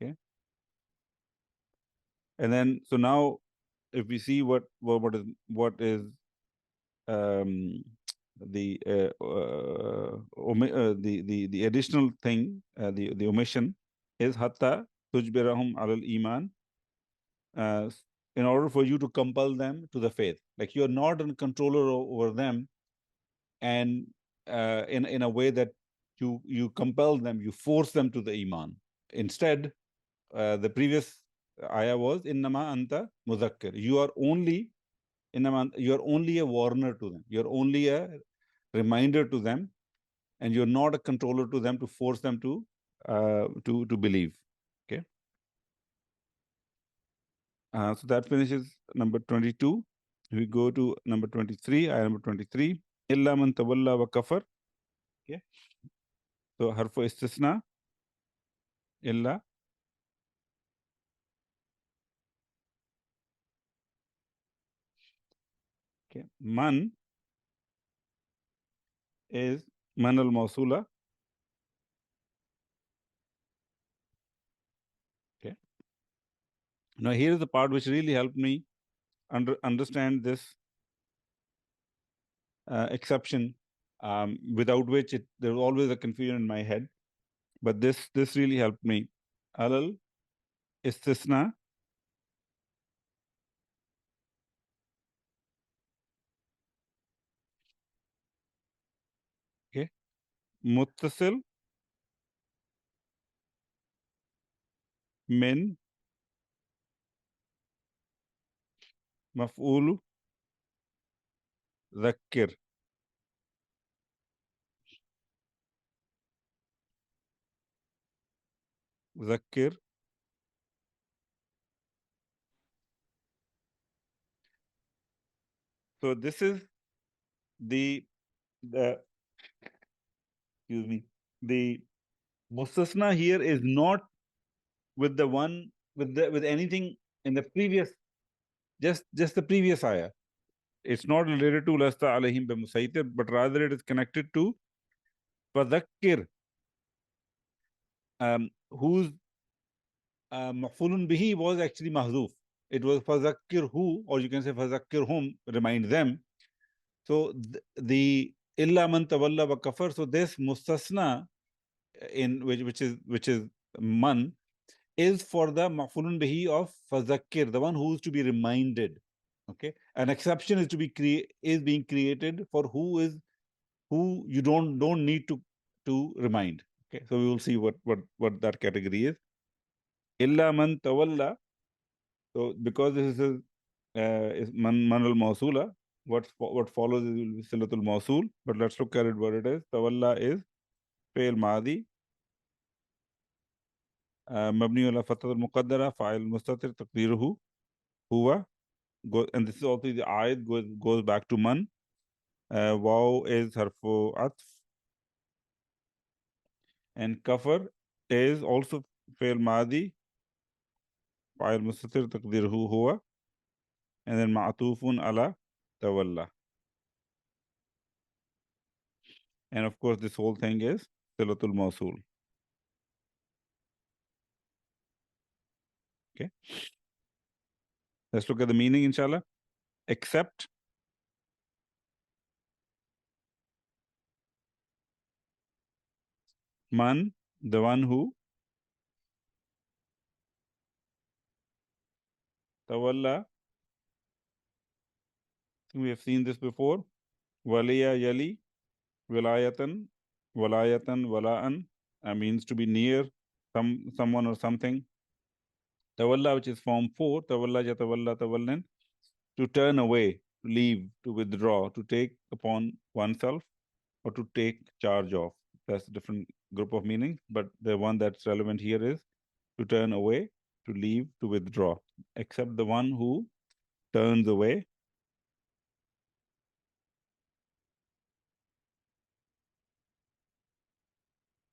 Okay. And then so now if we see what is the additional thing, the omission is hatta tujbirahum alal iman, in order for you to compel them to the faith. Like you're not a controller over them, and in a way that you compel them, you force them to the iman. Instead, the previous ayah was innama anta muzakkir. You are only a warner to them. You're only a reminder to them, and you're not a controller to them to force them to believe. Okay. So that finishes number 22. We go to number 23. Ayah number 23. Illa man tawalla wa kafar. Okay. So harfu istisna. Illa. Okay. Man is Man al-Mawsula. Okay. Now here is the part which really helped me understand this exception, without which there was always a confusion in my head. But this really helped me. Alal istisna. Okay. Muttasil min maf'ulu dhakkir. Dhakkir. So this is the excuse me, the mustasna here is not with the one with anything in the previous, just the previous ayah. It's not related to lasta alayhim bimusaytir, but rather it is connected to fadhakkir, whose maf'ulun bihi was actually mahzuf. It was fadhakkirhu, or you can say fadhakkirhum, remind them. So the illa man tawalla wa kafar. So this mustasna in which is man is for the maf'ulun bihi of fadhakkir, the one who is to be reminded. Okay, an exception is being created for who you don't need to remind. Okay, so we will see what that category is. Illa man tawalla. So because this is man al mawsula, what follows is silatul mawsul. But let's look at it what it is. Tawalla is fi'l madi, mabni ala fathat al muqaddara, fa'il mustatir taqdiruhu huwa. And this is also the ayat goes back to man. Waw is harfu atf, and kafar is also fi'l madi, fa'il mustatir taqdiruhu huwa, and then ma'tufun ala tawalla. And of course this whole thing is silatul mawsul. Okay, let's look at the meaning, inshallah. Except man, the one who, tawalla, we have seen this before. Waliya yali, wilayatan, wala'an, means to be near someone or something. Tawalla, which is form 4, tawalla yatawalla tawallan, to turn away, to leave, to withdraw, to take upon oneself, or to take charge of. That's a different group of meanings, but the one that's relevant here is to turn away, to leave, to withdraw. Except the one who turns away,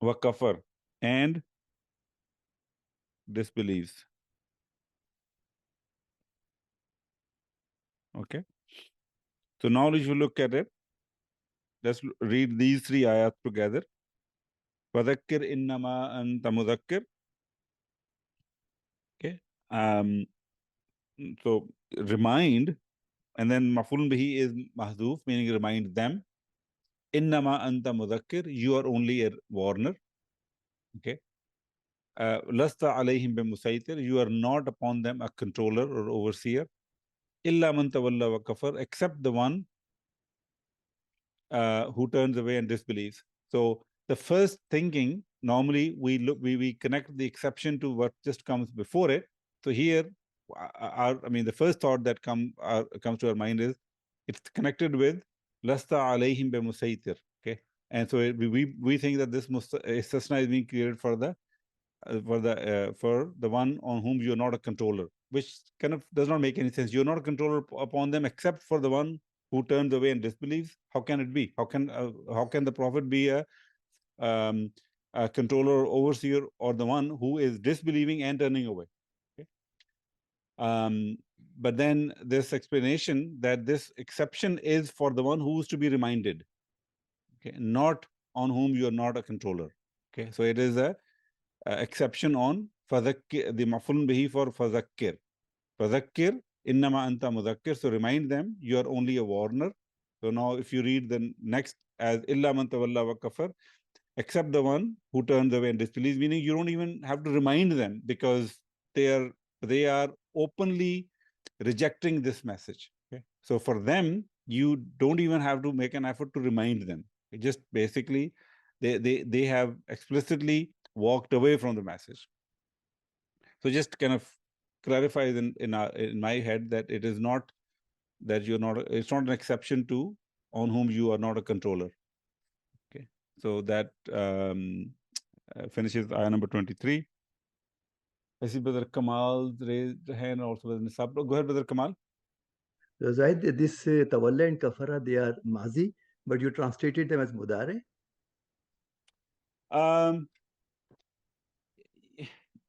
wa kafar, and disbelieves. Okay. So now if you look at it, let's read these 3 ayat together. Fadhakkir innama anta mudhakkir. Okay. So remind, and then maf'ul bihi is mahdhuf, meaning remind them. Innama anta mudhakkir, you are only a warner. Okay. Lasta alayhim bimusaytir, you are not upon them a controller or overseer. Illa man tawalla wa kafar, except the one who turns away and disbelieves. So the first thinking, normally we connect the exception to what just comes before it. So here, the first thought that comes to our mind is it's connected with lasta alayhim bimusaytir. Okay, and so we think that this istisna is being created for the one on whom you are not a controller, which kind of does not make any sense. You're not a controller upon them except for the one who turns away and disbelieves. How can it be? How can the prophet be a controller or overseer, or the one who is disbelieving and turning away? Okay. But then this explanation that this exception is for the one who is to be reminded, okay, not on whom you are not a controller. Okay, so it is a exception on fadhakkir, the maf'ulun bihi for fadhakkir. Fadhakkir innama anta mudhakkir. So remind them you are only a warner. So now if you read the next as illa man tawalla wa kafar, except the one who turns away and disbelieves, meaning you don't even have to remind them because they are openly rejecting this message. Okay, so for them you don't even have to make an effort to remind them. It just basically they have explicitly walked away from the message. So just kind of clarifies in my head that it is not that you're not, it's not an exception to on whom you are not a controller. Okay, so that finishes ayah number 23. I see Brother Kamal raised the hand, also Brother Nisab. Go ahead, Brother Kamal. Zahid, this tawalla and kafara, they are mazi, but you translated them as mudare.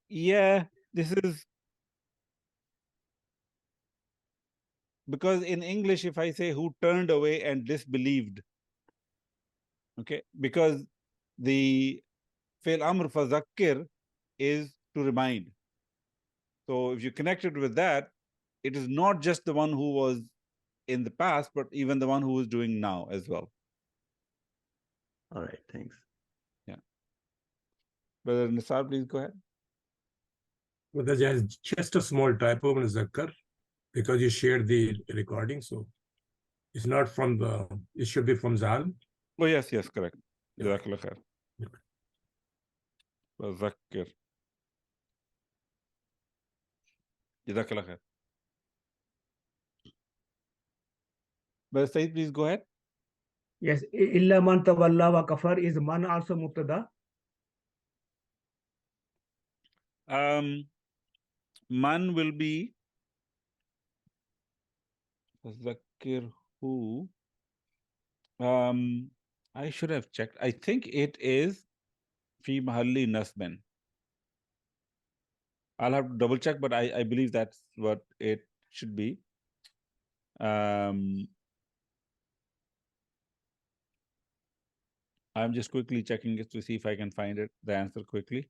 Yeah, this is because in English, if I say who turned away and disbelieved, okay, because the fail amr fazakir is to remind. So if you connect it with that, it is not just the one who was in the past, but even the one who is doing now as well. All right, thanks. Yeah. Brother Nisar, please go ahead. Well, there's just a small typo in Zakkar because you shared the recording. So it's not from the, it should be from Zal. Oh, yes, correct. Yeah. Jazakallah khair. Yeah. Zakkir. Jazakallah khair. Brother Said, please go ahead. Yes, illa man tawalla wa kafar is man also mubtada? Man will be Zakir who. I should have checked. I think it is fi mahalli nasban. I'll have to double check, but I believe that's what it should be. I'm just quickly checking it to see if I can find it, the answer quickly.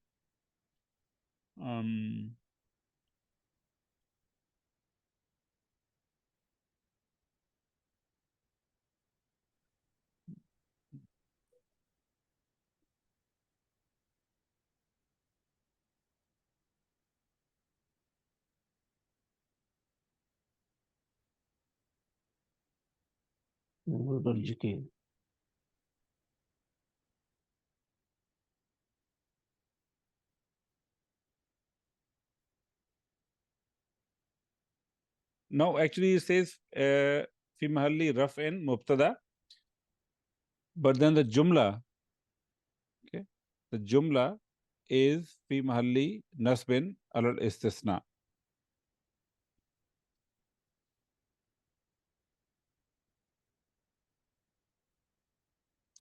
No, actually it says fi mahalli raf'in mubtada, but then the jumla, okay, the jumla is fi mahalli nasbin alal istisna.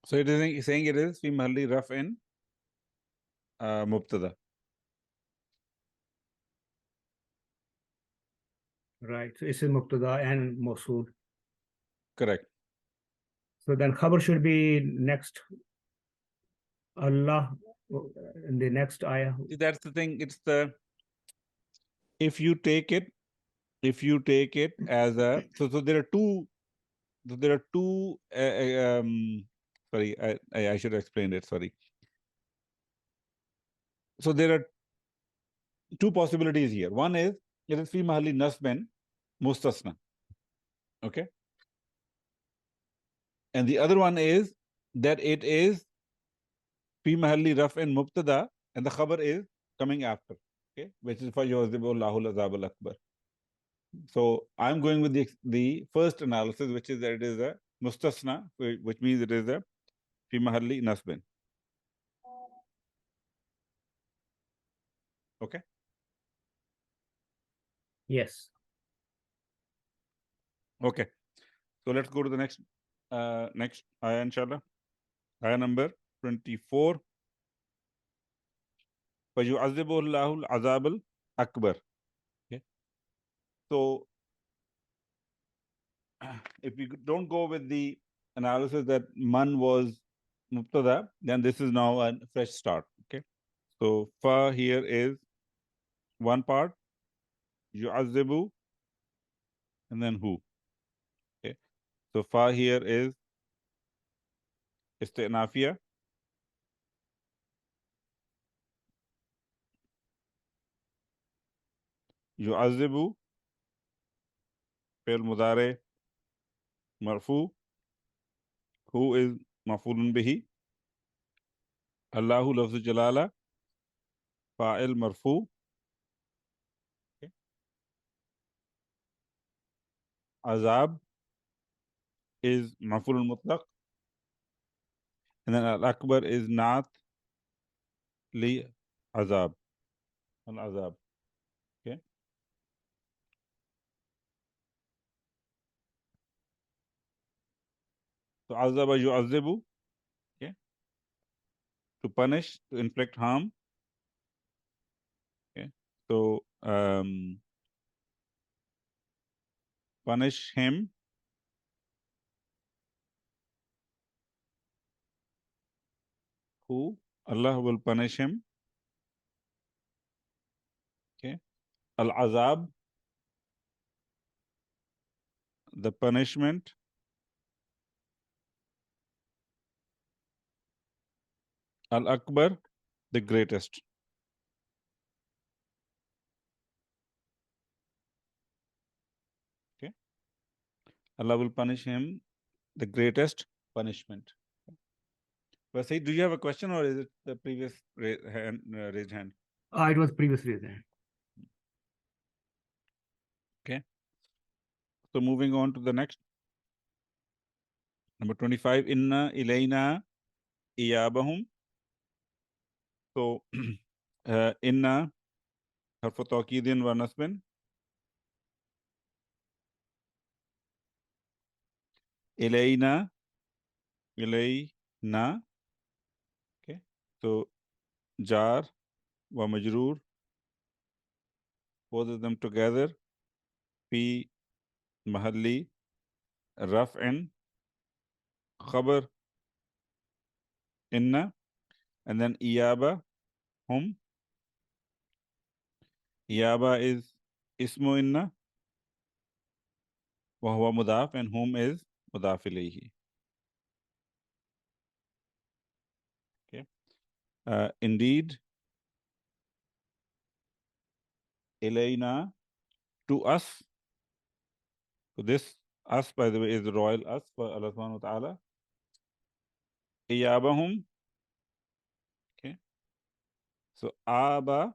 So it is saying it is fi mahalli raf'in mubtada. Right, so it's mubtada and mawsool. Correct. So then khabar should be next. Allah in the next ayah. See, that's the thing. It's the, if you take it as a, so there are two, sorry, I should have explained it, sorry. So there are two possibilities here. One is it is fi mahalli nasban mustasna. Okay. And the other one is that it is fi mahalli raf'in mubtada and the khabar is coming after. Okay, which is for yu'adhibullahu al-azab al-akbar. So I'm going with the first analysis, which is that it is a mustasna, which means it is a fi mahalli nasbin. Okay. Yes. Okay. So let's go to the next ayah, inshallah. Ayah number 24. فَيُعَذِّبُهُ اللَّهُ الْعَذَابَ الْأَكْبَرَ. Okay. So if we don't go with the analysis that man was mubtada, then this is now a fresh start. Okay. So fa here is one part, yu'azzibu, and then who. Okay. So fa here is isti'nafiya. Yu'azzibu, fi'l mudare, marfu. Who is maf'ulun bihi. Allahu lafz jalala, fa'il marfu. Okay. Azab is maf'ulun mutlaq. And then al-akbar is naat li azab. Al-azab. Okay. So azaba yu'azzibu. Okay. To punish, to inflict harm. Okay. So punish him. Who? Allah will punish him. Okay. Al-azab, the punishment. Al-akbar, the greatest. Okay. Allah will punish him, the greatest punishment. But say, do you have a question or is it the previous raised hand? It was previously there. Okay. So moving on to the next. Number 25, inna ilayna iyabahum. So inna harfu tawkidin wa nasbin. Ilayna, ilayna. Okay. So jar wa majroor, both of them together. Fi mahalli raf'in, khabar inna, and then iyaba hum. Iyaba is ismu inna wa huwa mudaf, and hum is mudaf ilayhi. Okay. Indeed, ilayna, to us. So this us, by the way, is the royal us for Allah subhanahu wa ta'ala. Iyabahum. Okay. So aba,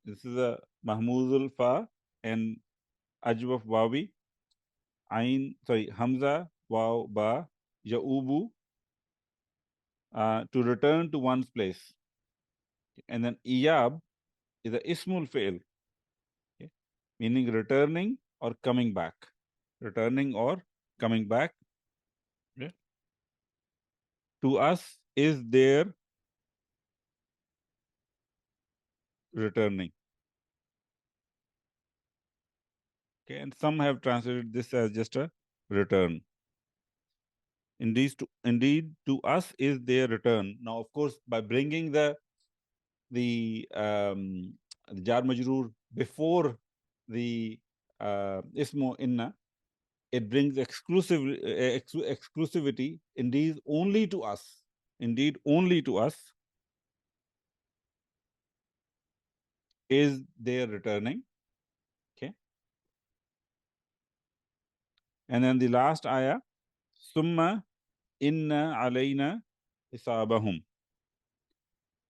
this is a mahmuzul fa and ajwaf wawi. Ain, sorry, hamza, waw, ba, ya'ubu, to return to one's place. And then iyab is a ismul fi'l, okay, meaning returning or coming back. Returning or coming back. Okay. To us is their returning. Okay, and some have translated this as just a return. Indeed, to us is their return. Now, of course, by bringing the jar majroor before the ismu inna, it brings exclusivity. Indeed, only to us. Indeed, only to us is their returning. Okay. And then the last ayah, summa inna alayna hisabahum.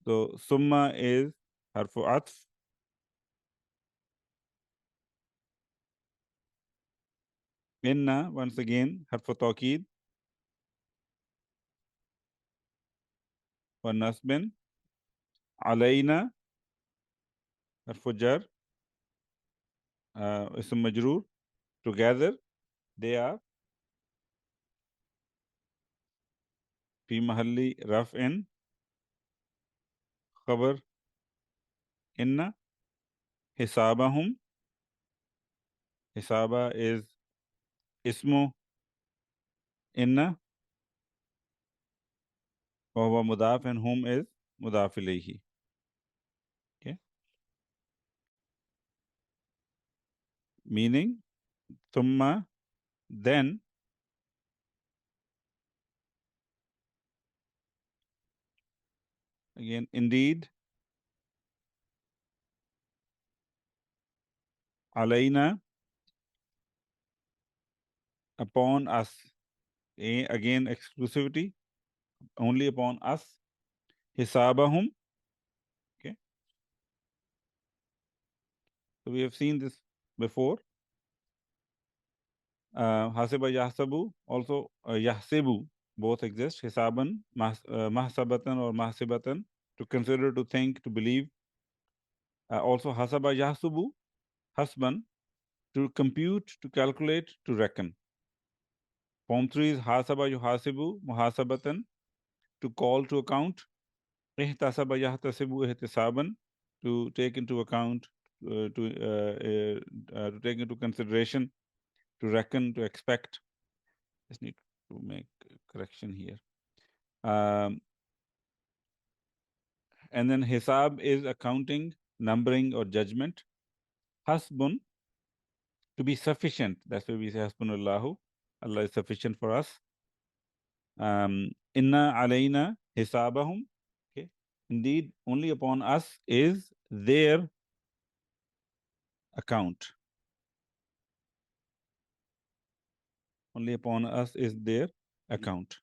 So summa is harfu atf. Inna, once again, harfu tawkid. Wa nasbin. Alayna, harfu jar. Ism majroor. Together, they are fi mahalli raf'in, khabar inna. Hisabahum. Hisaba is ismu inna. وهو مضاف and whom is مضاف إليه. Okay. Meaning, ثم, then, again, indeed, علينا, upon us, again exclusivity, only upon us, حسابهم. Okay. So we have seen this before. Hasiba yahsabu, also yahsibu, both exist. Hisaban, mahsabatan or mahsibatan, to consider, to think, to believe. Also hasaba yahsubu, hasban, to compute, to calculate, to reckon. Form 3 is hasaba yuhasibu, muhasabatan, to call to account. Ihtasaba yahtasibu ihtisaban, to take into account, to take into consideration, to reckon, to expect. Just need to make a correction here. And then hisab is accounting, numbering, or judgment. Hasbun, to be sufficient. That's why we say hasbunallahu. Allah is sufficient for us. Inna alayna hisabahum. Okay. Indeed, only upon us is their account. Only upon us is their account.